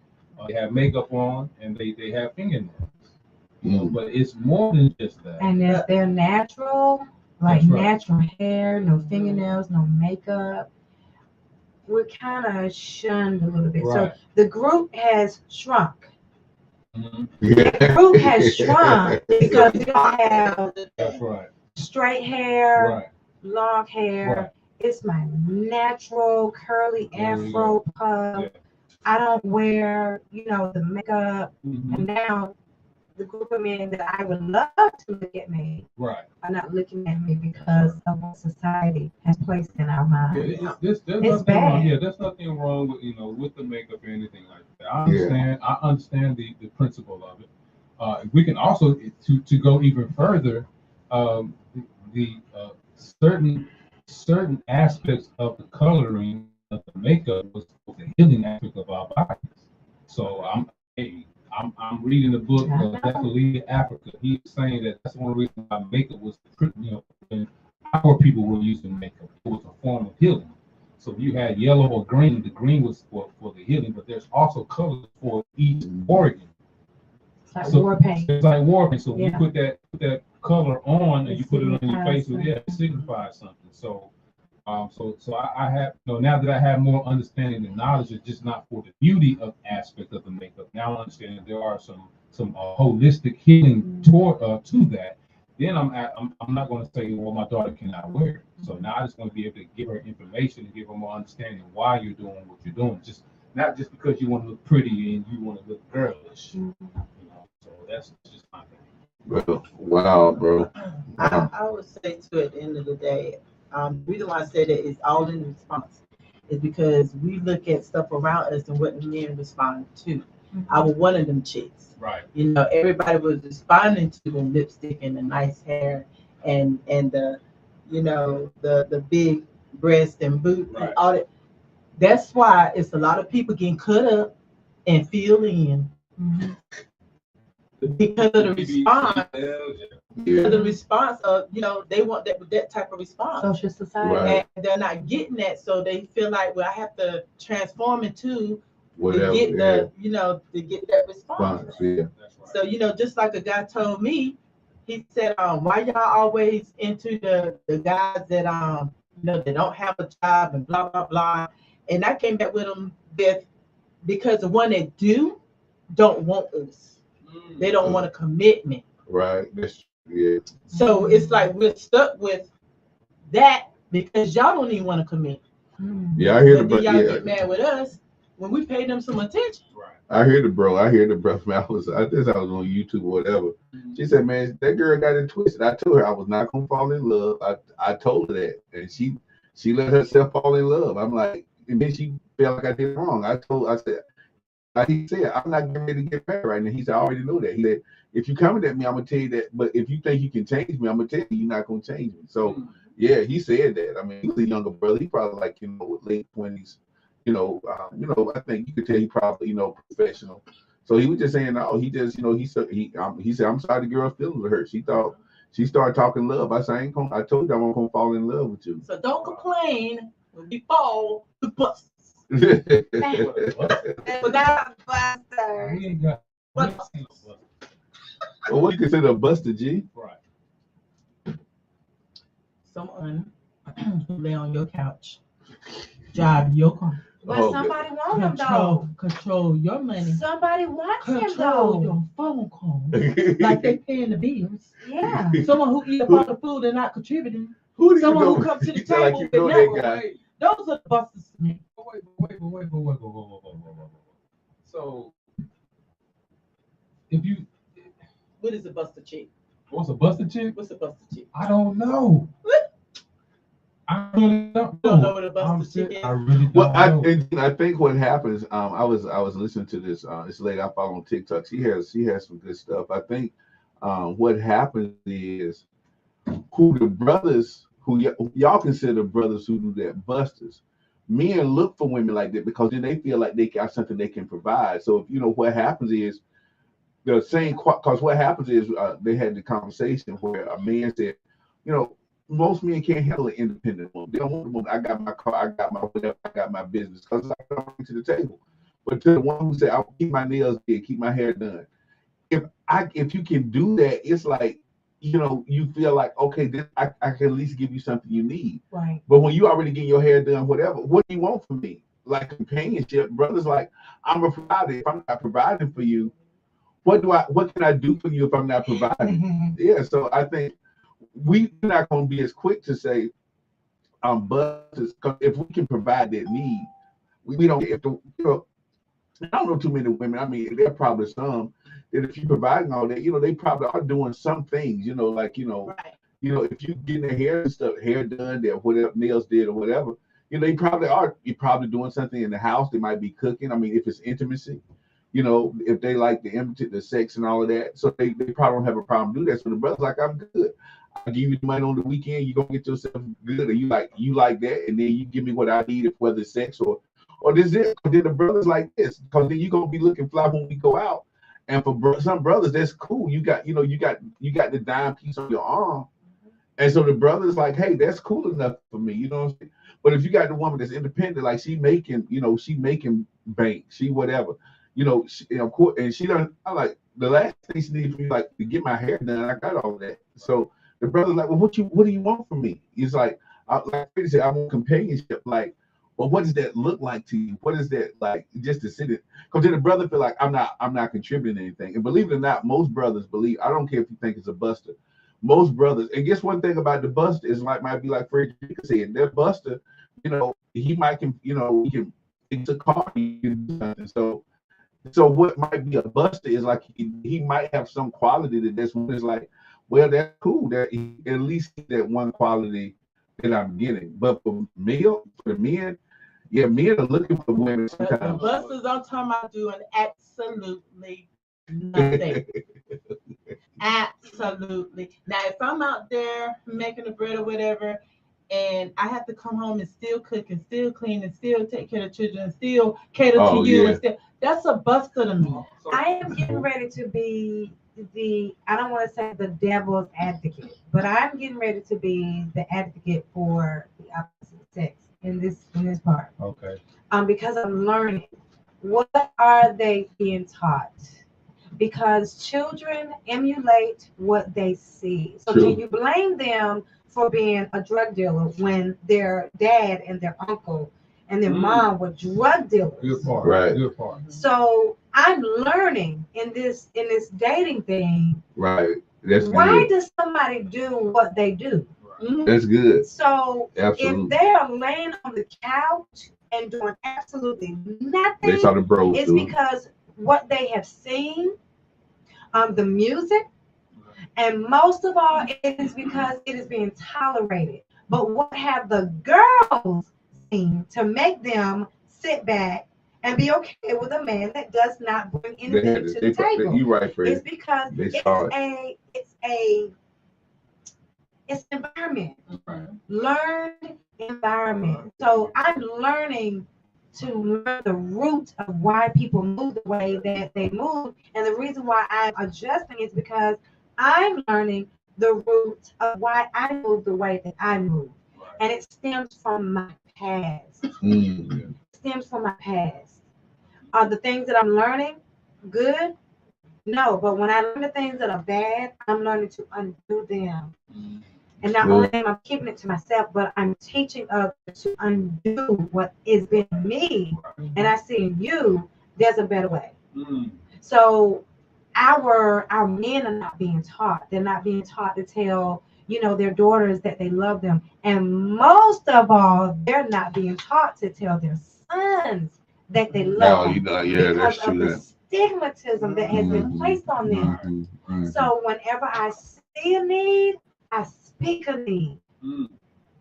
they have makeup on, and they have fingernails. But it's more than just that. And they're natural, like natural hair, no fingernails, no makeup. We're kind of shunned a little bit. Right. So the group has shrunk. Yeah. The group has shrunk because we don't have straight hair, long hair. Right. It's my natural curly afro puff. Yeah. I don't wear, the makeup. And now the group of men that I would love to look at me are not looking at me because of what society has placed in our minds. Yeah, there's It's nothing bad. wrong. Yeah, there's nothing wrong with with the makeup or anything like that. I understand the principle of it. We can also to go even further, the certain aspects of the coloring of the makeup was the healing aspect of our bodies. So I'm reading the book of Definitely Africa. He's saying that that's one reason why makeup was, when our people were using makeup, it was a form of healing. So you had yellow or green. The green was for the healing, but there's also colors for each organ. It's like war paint. It's like war paint. So you put that color on and you put it on your face, it signifies something. So I have, now that I have more understanding and knowledge, it's just not for the beauty of aspect of the makeup. Now I understand that there are some holistic healing to that. Then I'm not going to say, well, my daughter cannot wear it. So now I just want to be able to give her information and give her more understanding why you're doing what you're doing. Just not just because you want to look pretty and you want to look girlish. So that's just my thing. Bro, wow, bro. I would say too, at the end of the day, the reason why I said that is all in response. is because we look at stuff around us and what the men respond to. I was one of them chicks. Right. You know, everybody was responding to the lipstick and the nice hair and the, you know, the big breast and boot Right. and all that. That's why it's a lot of people getting cut up and filled in because of the response. Because of the response of, you know, they want that type of response. Social society. Right. And they're not getting that, so they feel like, well, I have to transform into Whatever. to get Yeah. the, you know, to get that response. Response, yeah. That's right. So, you know, just like a guy told me, he said, why y'all always into the guys that you know, they don't have a job and blah blah blah. And I came back with him with because the one that do don't want us. They don't want a commitment. Right. That's yeah. So it's like we're stuck with that because y'all don't even want to commit. Yeah, I hear the But then bro. y'all Yeah, get mad with us when we pay them some attention. Right. I hear the bro. I guess I was on YouTube or whatever. She said, "Man, that girl got it twisted." I told her I was not gonna fall in love. I told her that, and she let herself fall in love. I'm like, and then she felt like I did wrong. I said, like he said, I'm not getting ready to get married right now. He said, I already know that. He said, if you coming at me, I'm gonna tell you that. But if you think you can change me, I'm gonna tell you you're not gonna change me. So yeah, he said that. I mean, he was a younger brother. He probably like, you know, late 20s. You know, I think you could tell he probably, you know, professional. So he was just saying, oh, he just, you know, he said, I'm sorry the girl feelings were hurt. She thought she started talking love. I said, I told you I wasn't gonna fall in love with you. So don't complain when we fall to bust. Without buster. We ain't got. we ain't seen no buster. Well, what do you consider a buster, G? Right. Someone who lay on your couch, drive your car, But Oh, somebody want him though. control your money, Somebody wants him control though. your phone call, like they paying the bills. Yeah. Someone who eat up all the food and not contributing. Who do you Someone know? who comes to the You sound like table you know with that network. guy. Those are the busters to me. Wait. So, if you What is a buster chick? what's a buster chick? What's a buster chick? I don't know. I really don't You don't know what a buster I'm chick serious. is? I really don't Well, know. I think what happens. I was listening to this lady I follow on TikTok. She has some good stuff. I think what happens is who the brothers who y'all consider brothers who do that busters. Men look for women like that because then they feel like they got something they can provide. So if you know what happens is the same because what happens is they had the conversation where a man said, you know, most men can't handle an independent woman. They don't want the woman. I got my car, I got my whatever, I got my business because I come to the table. But to the one who said, I'll keep my nails did, keep my hair done. If you can do that, it's like, you know, you feel like, okay, this, I can at least give you something you need. Right. But when you already getting your hair done, whatever, what do you want from me? Like companionship, brothers like, I'm a provider. If I'm not providing for you, what can I do for you if I'm not providing? Yeah, so I think we're not going to be as quick to say busters, because if we can provide that need, we don't have to, you know, I don't know too many women. I mean, there are probably some that if you're providing all that, you know, they probably are doing some things, you know, like, Right. if you getting their hair done, their whatever nails did or whatever, you know, you're probably doing something in the house. They might be cooking. I mean, if it's intimacy, you know, if they like the sex and all of that, so they probably don't have a problem doing that. So the brother's like, I'm good. I give you the money on the weekend, you're gonna get yourself good, and you like that, and then you give me what I need, if whether it's sex or this is. Then the brothers like this, because then you're gonna be looking fly when we go out. And for some brothers, that's cool. You got the dime piece on your arm. And so the brother's like, hey, that's cool enough for me, you know what I'm saying? But if you got the woman that's independent, like she making bank, she whatever, of course, and she done, I like the last thing she needs for me, like to get my hair done, I got all that. So the brother's like, well, what do you want from me? He's like Freddie said, I want companionship. Like, well, what does that look like to you? What is that like? Just to sit it, because then the brother feel like I'm not contributing anything. And believe it or not, most brothers believe. I don't care if you think it's a buster. Most brothers, and guess one thing about the buster is might be like Fred said, that buster, he can fix a car, he can do something. So what might be a buster is like he might have some quality that's like, well, that's cool. That he, at least that one quality that I'm getting. But for the men, Yeah, men are looking for women The sometimes. busters I'm talking about doing absolutely nothing. Absolutely. Now, if I'm out there making the bread or whatever, and I have to come home and still cook and still clean and still take care of children and still cater Oh, to you yeah. and still, that's a buster to me. I am getting ready to be I don't want to say the devil's advocate, but I'm getting ready to be the advocate for the opposite sex in this part. Okay. Because I'm learning what are they being taught? Because children emulate what they see. So True. can you blame them for being a drug dealer when their dad and their uncle and their mom were drug dealers? Good part. Right. Good part. So I'm learning in this dating thing. Right. That's Why good. does somebody do what they do? That's good. So Absolutely. if they are laying on the couch and doing absolutely They nothing, saw the bros it's do it. because what they have seen, the music, and most of all, it is because it is being tolerated. But what have the girls seen to make them sit back and be okay with a man that does not bring They anything had to to, the table? you right, Fred. It's because They saw it. it's environment. Right. Learned environment. So I'm learning to learn the root of why people move the way that they move. And the reason why I'm adjusting is because I'm learning the root of why I move the way that I move. And it stems from my past. Mm. It stems from my past. Are the things that I'm learning good? No, but when I learn the things that are bad, I'm learning to undo them. And not only am I keeping it to myself, but I'm teaching others to undo what is been me. And I see in you, there's a better way. So our men are not being taught. They're not being taught to tell, their daughters that they love them. And most of all, they're not being taught to tell their sons that they love them. Yeah, because that's of true. the stigmatism that has been placed on them. So whenever I see a need, I speak a need.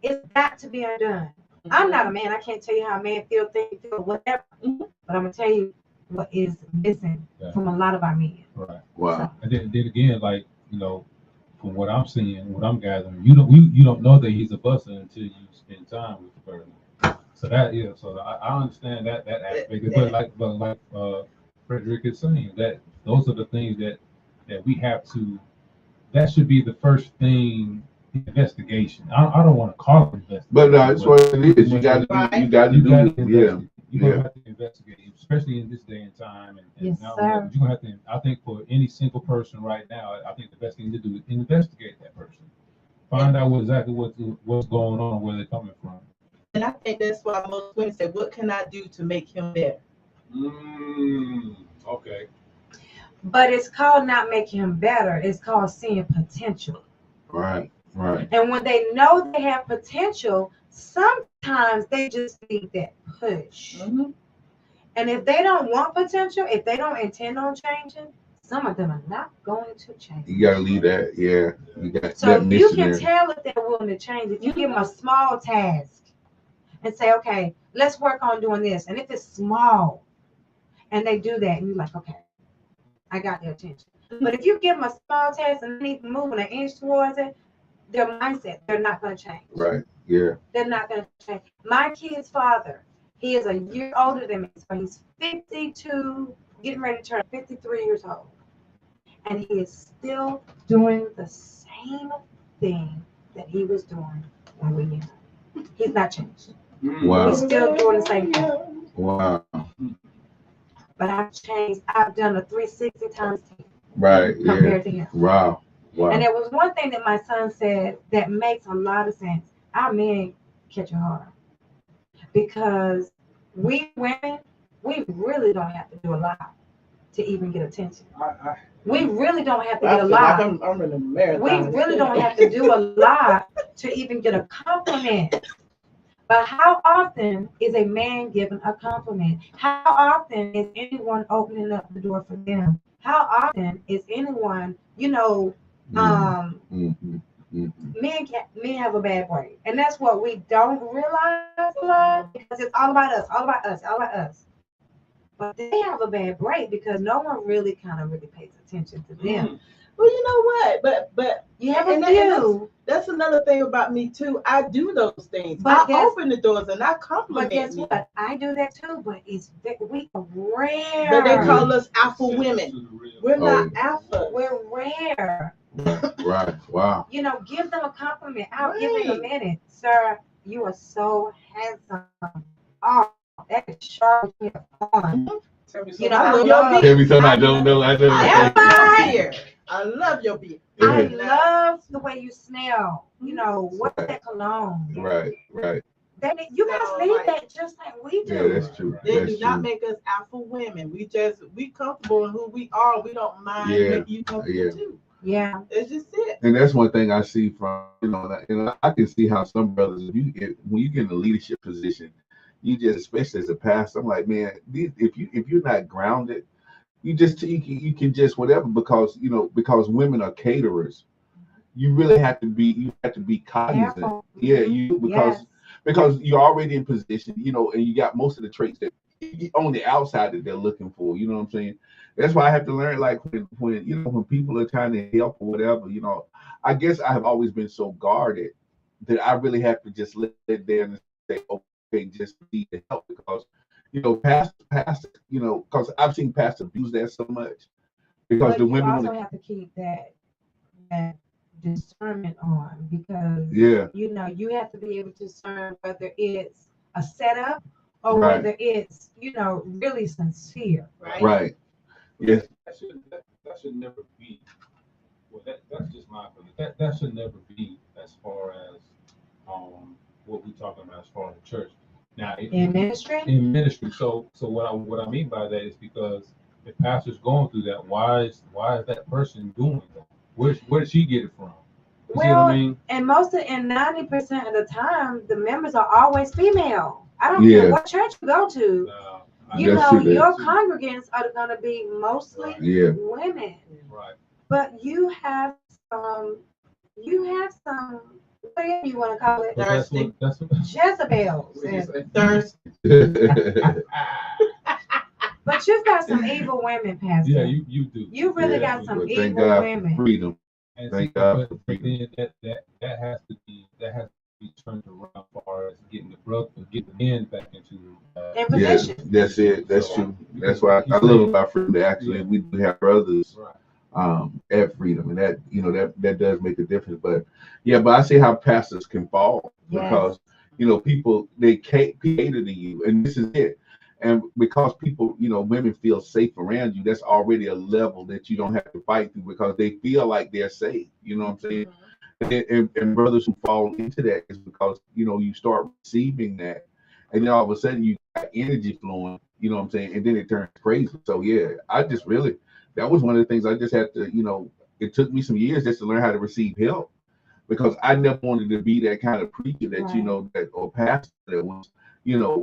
It's got to be undone. I'm not a man. I can't tell you how a man feel, think, feel, whatever. But I'm gonna tell you what is missing from a lot of our men. Right. Wow. And then again, like, from what I'm seeing, what I'm gathering, you don't know that he's a buster until you spend time with the person. So so I understand that aspect. But like Frederick is saying, that those are the things that we have to. That should be the first thing. Investigation. I don't want to call it investigation. But that's what it is. You got to do it. Yeah. You're going to have to investigate, especially in this day and time. And Yes, now sir. you're going to have to, I think for any single person right now, I think the best thing to do is investigate that person. Find out exactly what's going on, where they're coming from. And I think that's why most women say, what can I do to make him better? Okay. But it's called not making him better. It's called seeing potential. Right. Right. And when they know they have potential, sometimes they just need that push. And if they don't want potential, if they don't intend on changing, some of them are not going to change. You got to leave that. Yeah. You got So that you can there. tell if they're willing to change. If you give them a small task and say, okay, let's work on doing this. And if it's small and they do that, and you're like, okay, I got their attention. But if you give them a small task and they need to move an inch towards it, their mindset, they're not going to change. Right. Yeah. They're not going to change. My kid's father, he is a year older than me. So he's 52, getting ready to turn 53 years old. And he is still doing the same thing that he was doing when we were young. He's not changed. Wow. He's still doing the same thing. Wow. But I've changed. I've done a 360 times 10 Right. compared to him. Wow. Wow. And there was one thing that my son said that makes a lot of sense. Our men catch a heart. Because we women, we really don't have to do a lot to even get attention. We really don't have to get a lot. I'm running a marathon. We really don't have to do a lot to even get a compliment. But how often is a man given a compliment? How often is anyone opening up the door for them? How often is anyone, Men have a bad break, and that's what we don't realize a lot because it's all about us, all about us, all about us. But they have a bad break because no one really pays attention to them. Well, you know what? But You have a and few. that's another thing about me too. I do those things. But I open the doors and I compliment. But guess me. what? I do that too. But we are rare. But they call us alpha women. We're not alpha. We're rare. Right. Wow. You know, give them a compliment. I'll give it a minute, sir. You are so handsome. Oh, that is sharp. On. You know, I love your beard. Every time I don't know, I don't know. I love your beard. I love the way you smell. You know, what's that cologne? Right. You guys need that just like we do. Yeah, that's true. They do not make us alpha women. We comfortable in who we are. We don't mind making you comfortable too. Yeah, it's just it. And that's one thing I see from and I can see how some brothers, when you get in a leadership position, you just, especially as a pastor, I'm like, man, if you're not grounded, you can just whatever, because women are caterers. You really have to be cognizant. Yeah, because you're already in position, and you got most of the traits that on the outside that they're looking for. You know what I'm saying? That's why I have to learn, like when people are trying to help or whatever, I guess I have always been so guarded that I really have to just let it there and say, okay, just need to help, because pastor, because I've seen pastors abuse that so much, because the women also have to keep that discernment on, because you have to be able to discern whether it's a setup or whether it's really sincere. Right. Yes. That should never be. Well, that's just my opinion. That should never be as far as what we're talking about as far as the church. Now in ministry. So what I mean by that is, because if pastor's going through that, why is that person doing that? Where did she get it from? You see what I mean? And 90% of the time, the members are always female. I don't care what church you go to. Your congregants are going to be mostly women. Right. But you have some, whatever you want to call it, thirsty. That's what Jezebels. Thirsty. But you've got some evil women, Pastor. Yeah, you do. You really got some evil women. Freedom. And thank God. But then that has to be turned around as far as getting the men back into position. That's it. That's true. That's why I love about freedom. Actually, we do have brothers at freedom, and that does make a difference. But I see how pastors can fall because people, they cater to you, and this is it. And because people, women feel safe around you, that's already a level that you don't have to fight through, because they feel like they're safe. You know what I'm saying? And brothers who fall into that is because, you start receiving that, and then all of a sudden you got energy flowing, you know what I'm saying? And then it turns crazy. So I just really, that was one of the things I just had to, it took me some years just to learn how to receive help, because I never wanted to be that kind of preacher that, or pastor that was,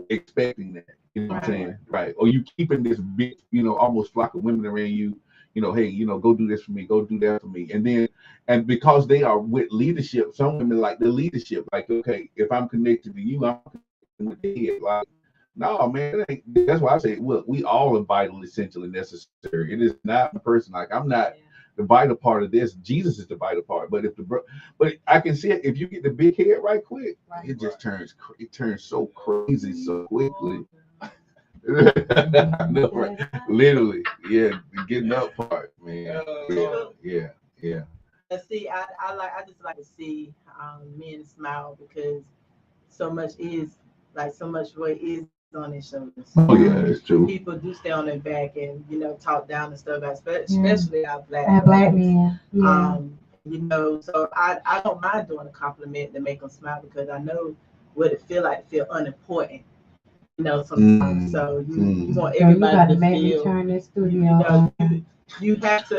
expecting that. You know what I'm saying? Right. Or you keeping this big, almost flock of women around you, hey, go do this for me, go do that for me. And because they are with leadership, some women like the leadership, like, okay, if I'm connected to you, I'm connected with the head. Like, no, man, that's why I say, look, we all are vital, essential, and necessary. It is not a person. Like, I'm not the vital part of this. Jesus is the vital part. But but I can see it, if you get the big head right quick, it just turns so crazy so quickly. No, right. Literally, the getting up part, man. Yeah. See, I just like to see men smile, because so much weight is on their shoulders. Oh yeah, it's true. People do stay on their back and talk down and stuff, especially our black men. So I don't mind doing a compliment to make them smile, because I know what it feel like to feel unimportant. Sometimes. So you want everybody to make feel. Me turn this studio. You have to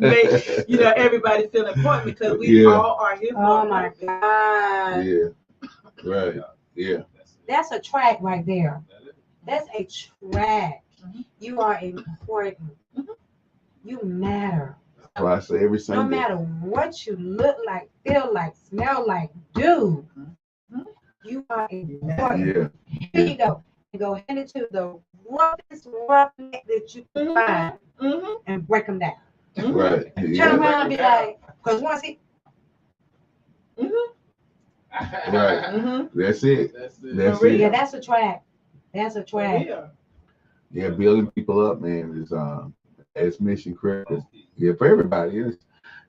make everybody feel important, because we all are here. Oh my God. Yeah. Right. Yeah. That's a track right there. That's a track. You are important. You matter. That's why I say every No Sunday. matter what you look like, feel like, smell like, do, you are important. Yeah. Here you go. You go hand it to the roughneck that you can find and break them down. Right. Turn Yeah. around and be like, because once he, Right. That's it. That's yeah, it. that's a track. That's a track. Yeah, building people up, man, is mission critical. Yeah, for everybody.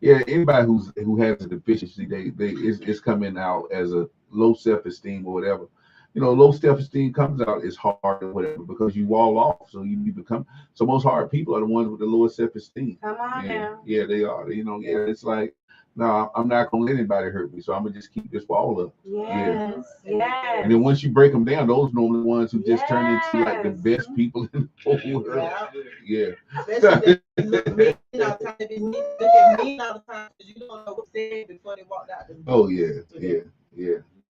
Anybody who has a deficiency, it's coming out as a low self-esteem or whatever. Low self-esteem comes out as hard or whatever because you wall off. So you become so most hard people are the ones with the lowest self-esteem. Come on Yeah, now. yeah, they are. It's like, no, I'm not gonna let anybody hurt me, so I'm gonna just keep this wall up. Yes, yes. And then once you break them down, those normally the ones who just turn into like the Yes. best people in the whole world. Yeah. Especially they look at me all the time. They look at me all the time because you don't know what they said before they walked out the door. Oh yeah.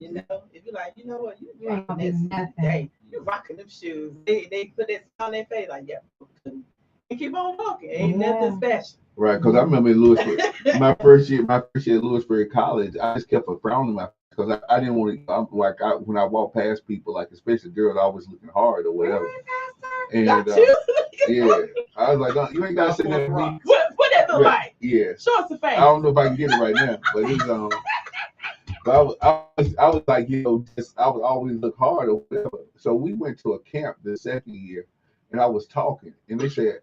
You know, if you're like, you know what, you ain't rocking gonna be this nothing. day, you rocking them shoes. They put that on their face like, yeah, and keep on walking. Ain't nothing special. Right, because I remember in Lewisburg, my first year at Lewisburg College, I just kept a frown on my face because I didn't want to when I walk past people, like especially girls, always looking hard or whatever. And yeah, I was like, oh, you ain't gotta say nothing to me. What that look like? Yeah, Show us the face. I don't know if I can get it right now, but it's But I was like, I would always look hard or whatever. So we went to a camp the second year, and I was talking, and they said,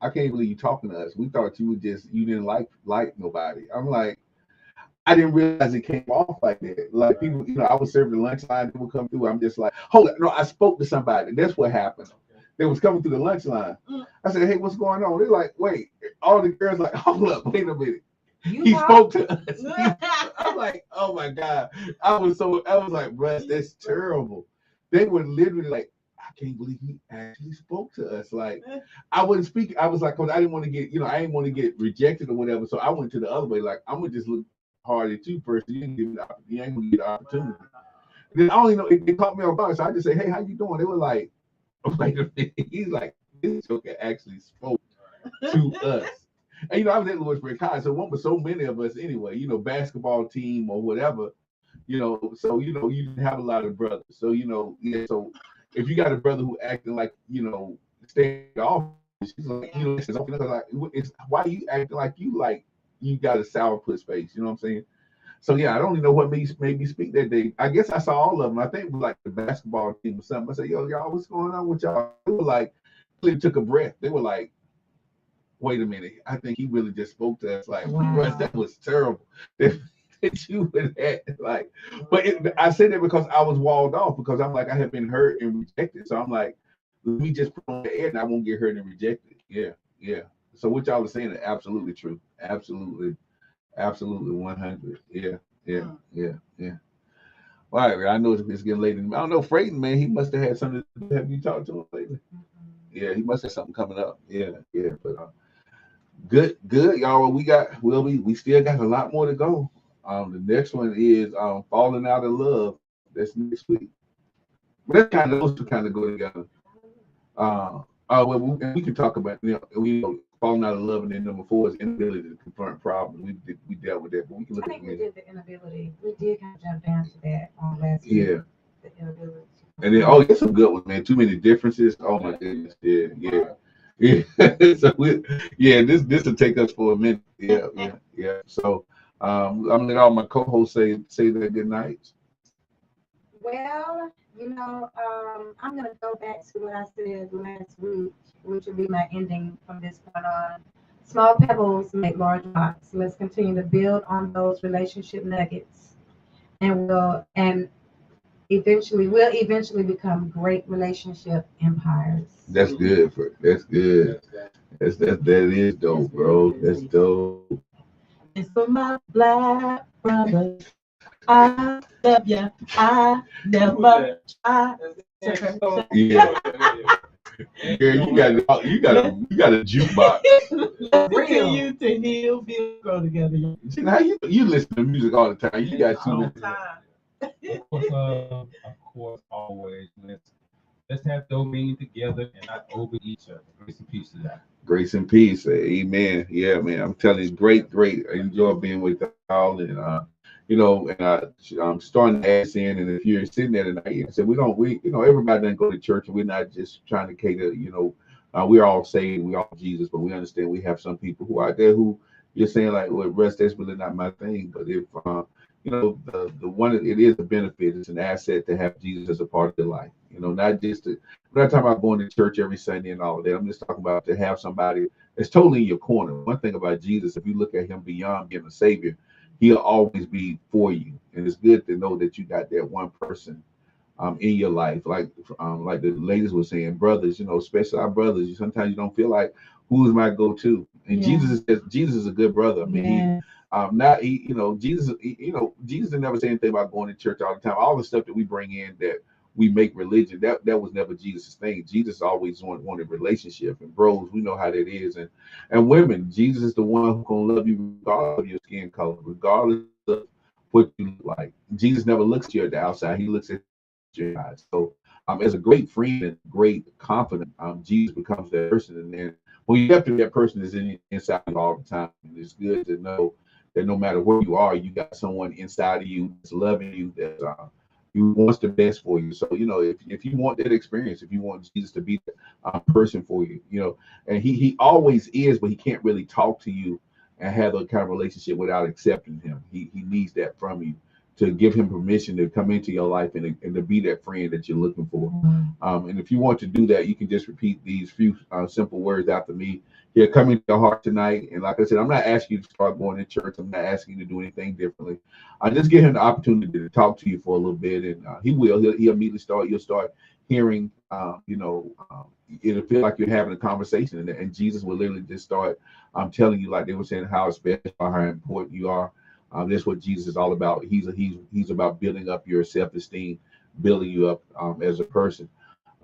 I can't believe you talking to us. We thought you didn't like nobody. I'm like, I didn't realize it came off like that. Like people, I was serving lunch line, people come through. I'm just like, hold on, no, I spoke to somebody. That's what happened. They was coming through the lunch line. I said, hey, what's going on? They're like, wait. All the girls like, hold up, wait a minute. He spoke to us. I'm like, oh my God. I was like, bro, that's terrible. They were literally like, I can't believe he actually spoke to us. Like, I wouldn't speak. I was like, because I didn't want to get, I didn't want to get rejected or whatever. So I went to the other way. Like, I'm gonna just look hard at you first. You ain't gonna get the opportunity. Then I don't even know if they caught me on guard. So I just say, hey, how you doing? They were like, wait a minute. He's like, this joker actually spoke to us. And I was at Lewisburg College, so one was so many of us anyway, basketball team or whatever, so you didn't have a lot of brothers. So, so if you got a brother who acting like, stay off, she's like, it's why are you acting like you got a sourpuss face, you know what I'm saying? So yeah, I don't even know what made me speak that day. I guess I saw all of them. I think it was like the basketball team or something. I said, yo, y'all, what's going on with y'all? They were like, they took a breath. They were like, wait a minute, I think he really just spoke to us. Like, wow. That was terrible. That you would have, like, but I said that because I was walled off because I'm like, I have been hurt and rejected. So I'm like, let me just put on the air and I won't get hurt and rejected. Yeah. So what y'all are saying is absolutely true. Absolutely 100. Yeah. All right, I know it's getting late. I don't know, Frayden, man, he must have had something. Have you talked to him lately? Yeah, he must have something coming up. Yeah. But good, y'all. We still got a lot more to go. The next one is falling out of love. That's next week. But those two kind of go together. We can talk about falling out of love, and then number 4 is inability to confront problems. We dealt with that, but we can look at it. We did the inability. We did kind of jump down to that on last week. Yeah. The inability. And then it's some good ones, man. Too many differences. Oh my goodness. Yeah. So this will take us for a minute. Yeah. So I'm gonna let all my co-hosts say that good night. Well, I'm gonna go back to what I said last week, which will be my ending from this point on. Small pebbles make large rocks. Let's continue to build on those relationship nuggets, and we'll eventually become great relationship empires. That's good. That is dope, bro. That's dope. It's for my black brother. I love you. I never try. Yeah. Yeah, you got a jukebox. Continue to heal, feel, grow together. See, how you listen to music all the time? You got too much time. Of course, always let's have domain together and not over each other. Grace and peace to that. Grace and peace. Amen. Yeah, man. I'm telling you, great, great. I enjoy being with y'all, and I'm starting to ask in. And if you're sitting there tonight and say everybody doesn't go to church, and we're not just trying to cater. We're all saved, we all Jesus, but we understand we have some people who are out there who you're saying like, well, rest, that's really not my thing. But if the one, it is a benefit, it's an asset to have Jesus as a part of your life. Not just to, I'm not talking about going to church every Sunday and all of that. I'm just talking about to have somebody that's totally in your corner. One thing about Jesus, if you look at him beyond being a savior, he'll always be for you. And it's good to know that you got that one person in your life. Like the ladies were saying, brothers, especially our brothers, sometimes you don't feel like who's my go-to. And Jesus is a good brother. I mean, Jesus didn't never say anything about going to church all the time. All the stuff that we bring in that we make religion, that was never Jesus' thing. Jesus always wanted relationship. And bros, we know how that is. And women, Jesus is the one who's gonna love you regardless of your skin color, regardless of what you look like. Jesus never looks at you at the outside, he looks at your eyes. So as a great friend and great confidant, Jesus becomes that person. And then when you have to, that person is inside you all the time. And it's good to know that no matter where you are, you got someone inside of you that's loving you, that who wants the best for you. So if you want that experience, if you want Jesus to be the person for you, and he always is, but he can't really talk to you and have that kind of relationship without accepting him. He needs that from you to give him permission to come into your life and to be that friend that you're looking for. And if you want to do that, you can just repeat these few simple words after me. He'll come into your heart tonight. And like I said, I'm not asking you to start going to church. I'm not asking you to do anything differently. I just give him the opportunity to talk to you for a little bit, and he'll immediately start. You'll start hearing, it'll feel like you're having a conversation, and Jesus will literally just start telling you, like they were saying, how special, how important you are. That's what Jesus is all about. He's about building up your self-esteem, building you up as a person.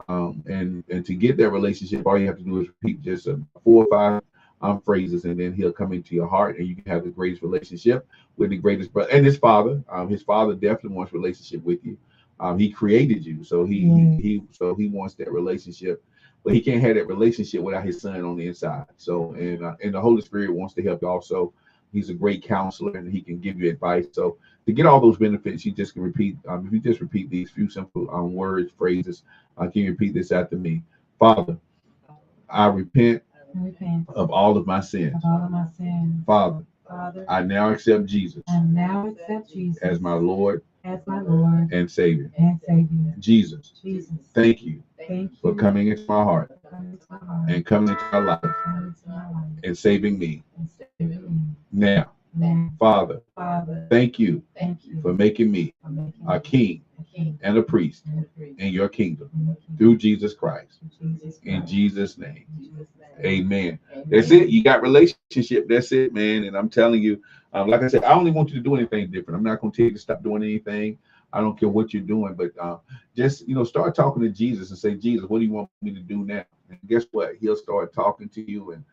And to get that relationship, all you have to do is repeat just 4 or 5 phrases, and then he'll come into your heart, and you can have the greatest relationship with the greatest brother and his father. His father definitely wants a relationship with you. He created you, so he wants that relationship, but he can't have that relationship without his son on the inside. So and the Holy Spirit wants to help you also. He's a great counselor, and he can give you advice. So to get all those benefits, you just can repeat. If you just repeat these few simple words, phrases, can you repeat this after me? Father, I repent of all of my sins. Father, I now accept Jesus as my Lord and Savior. Jesus, thank you for coming into my heart and coming into my life and saving me. Now, Father, thank you for making me a king and a priest in your kingdom through Jesus Christ. In Jesus' name, amen. That's it. You got relationship. That's it, man. And I'm telling you, like I said, I only want you to do anything different. I'm not going to tell you to stop doing anything. I don't care what you're doing, but just start talking to Jesus and say, Jesus, what do you want me to do now? And guess what? He'll start talking to you, and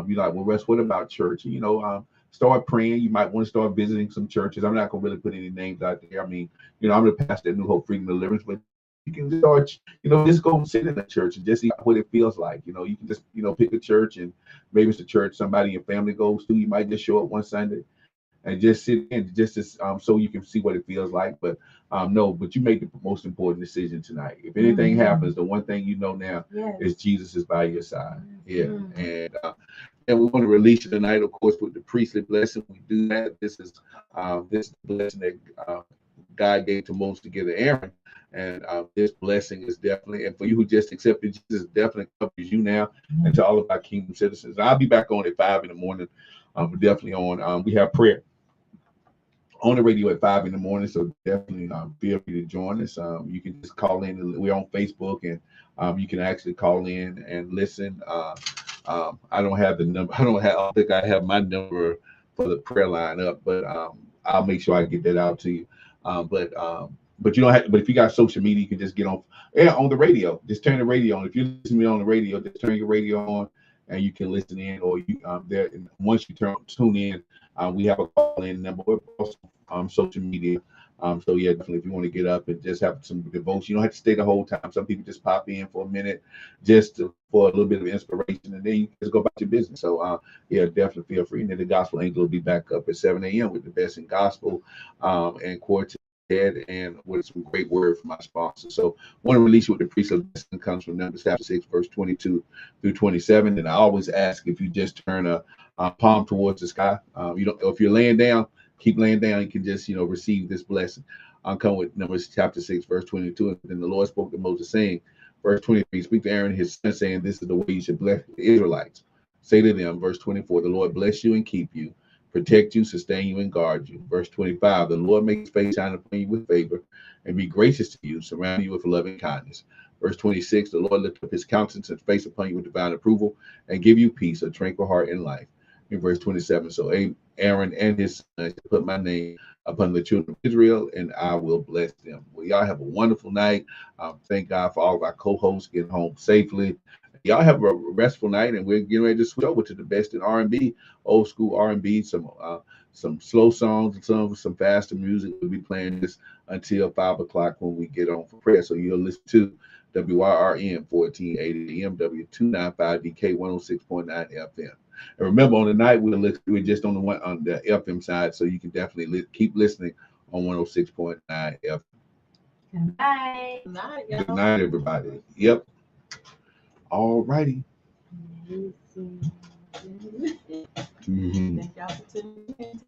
you're like, well, Russ, what about church? Start praying. You might want to start visiting some churches. I'm not going to really put any names out there. I mean, I'm the pastor at New Hope Freedom Deliverance, but you can start, just go sit in a church and just see what it feels like. You can just, pick a church, and maybe it's a church somebody in your family goes to. You might just show up one Sunday and just sit in, just so you can see what it feels like. But but you make the most important decision tonight. If anything happens, the one thing you know now is Jesus is by your side. Yeah, and we want to release you tonight, of course, with the priestly blessing. We do that. This is the blessing that God gave to Moses to give to Aaron. And this blessing is definitely, and for you who just accepted Jesus, definitely covers you now and to all of our kingdom citizens. I'll be back on at 5 in the morning. We're definitely on. We have prayer on the radio at 5 in the morning, so definitely feel free to join us. You can just call in. We're on Facebook, and you can actually call in and listen. I don't have the number. I don't think I have my number for the prayer line up, but I'll make sure I get that out to you. But you don't have. But if you got social media, you can just get on the radio. Just turn the radio on. If you're listening to me on the radio, just turn your radio on, and you can listen in. Or you there. And once you tune in, we have a call in number. We're also social media. So yeah, definitely if you want to get up and just have some devotion, you don't have to stay the whole time. Some people just pop in for a minute for a little bit of inspiration, and then you just go about your business. So yeah, definitely feel free. And then the Gospel Angel will be back up at 7 a.m. with the best in gospel and quartet and with some great word from our sponsor. So want to release you with the priest of blessing comes from Numbers chapter 6, verse 22 through 27. And I always ask if you just turn a palm towards the sky. You don't, if you're laying down, keep laying down. You can just, receive this blessing. I'll come with Numbers chapter 6, verse 22. And then the Lord spoke to Moses, saying, verse 23, speak to Aaron his son, saying, this is the way you should bless the Israelites. Say to them, verse 24, the Lord bless you and keep you, protect you, sustain you, and guard you. Verse 25, the Lord make his face shine upon you with favor and be gracious to you, surround you with loving kindness. Verse 26, the Lord lift up his countenance and face upon you with divine approval and give you peace, a tranquil heart and life. In verse 27, so Aaron and his sons put my name upon the children of Israel, and I will bless them. Well, y'all have a wonderful night. Thank God for all of our co-hosts getting home safely. Y'all have a restful night, and we're getting ready to switch over to the best in R&B, old school R&B, some slow songs and some faster music. We'll be playing this until 5 o'clock when we get on for prayer. So you'll listen to WYRN 1480 AM, W295DK 106.9 FM. And remember, on the night we're just on the FM side, so you can definitely keep listening on 106.9 FM. Good night. Good night, Good night, everybody. Yep. All righty. Thank y'all for tuning in.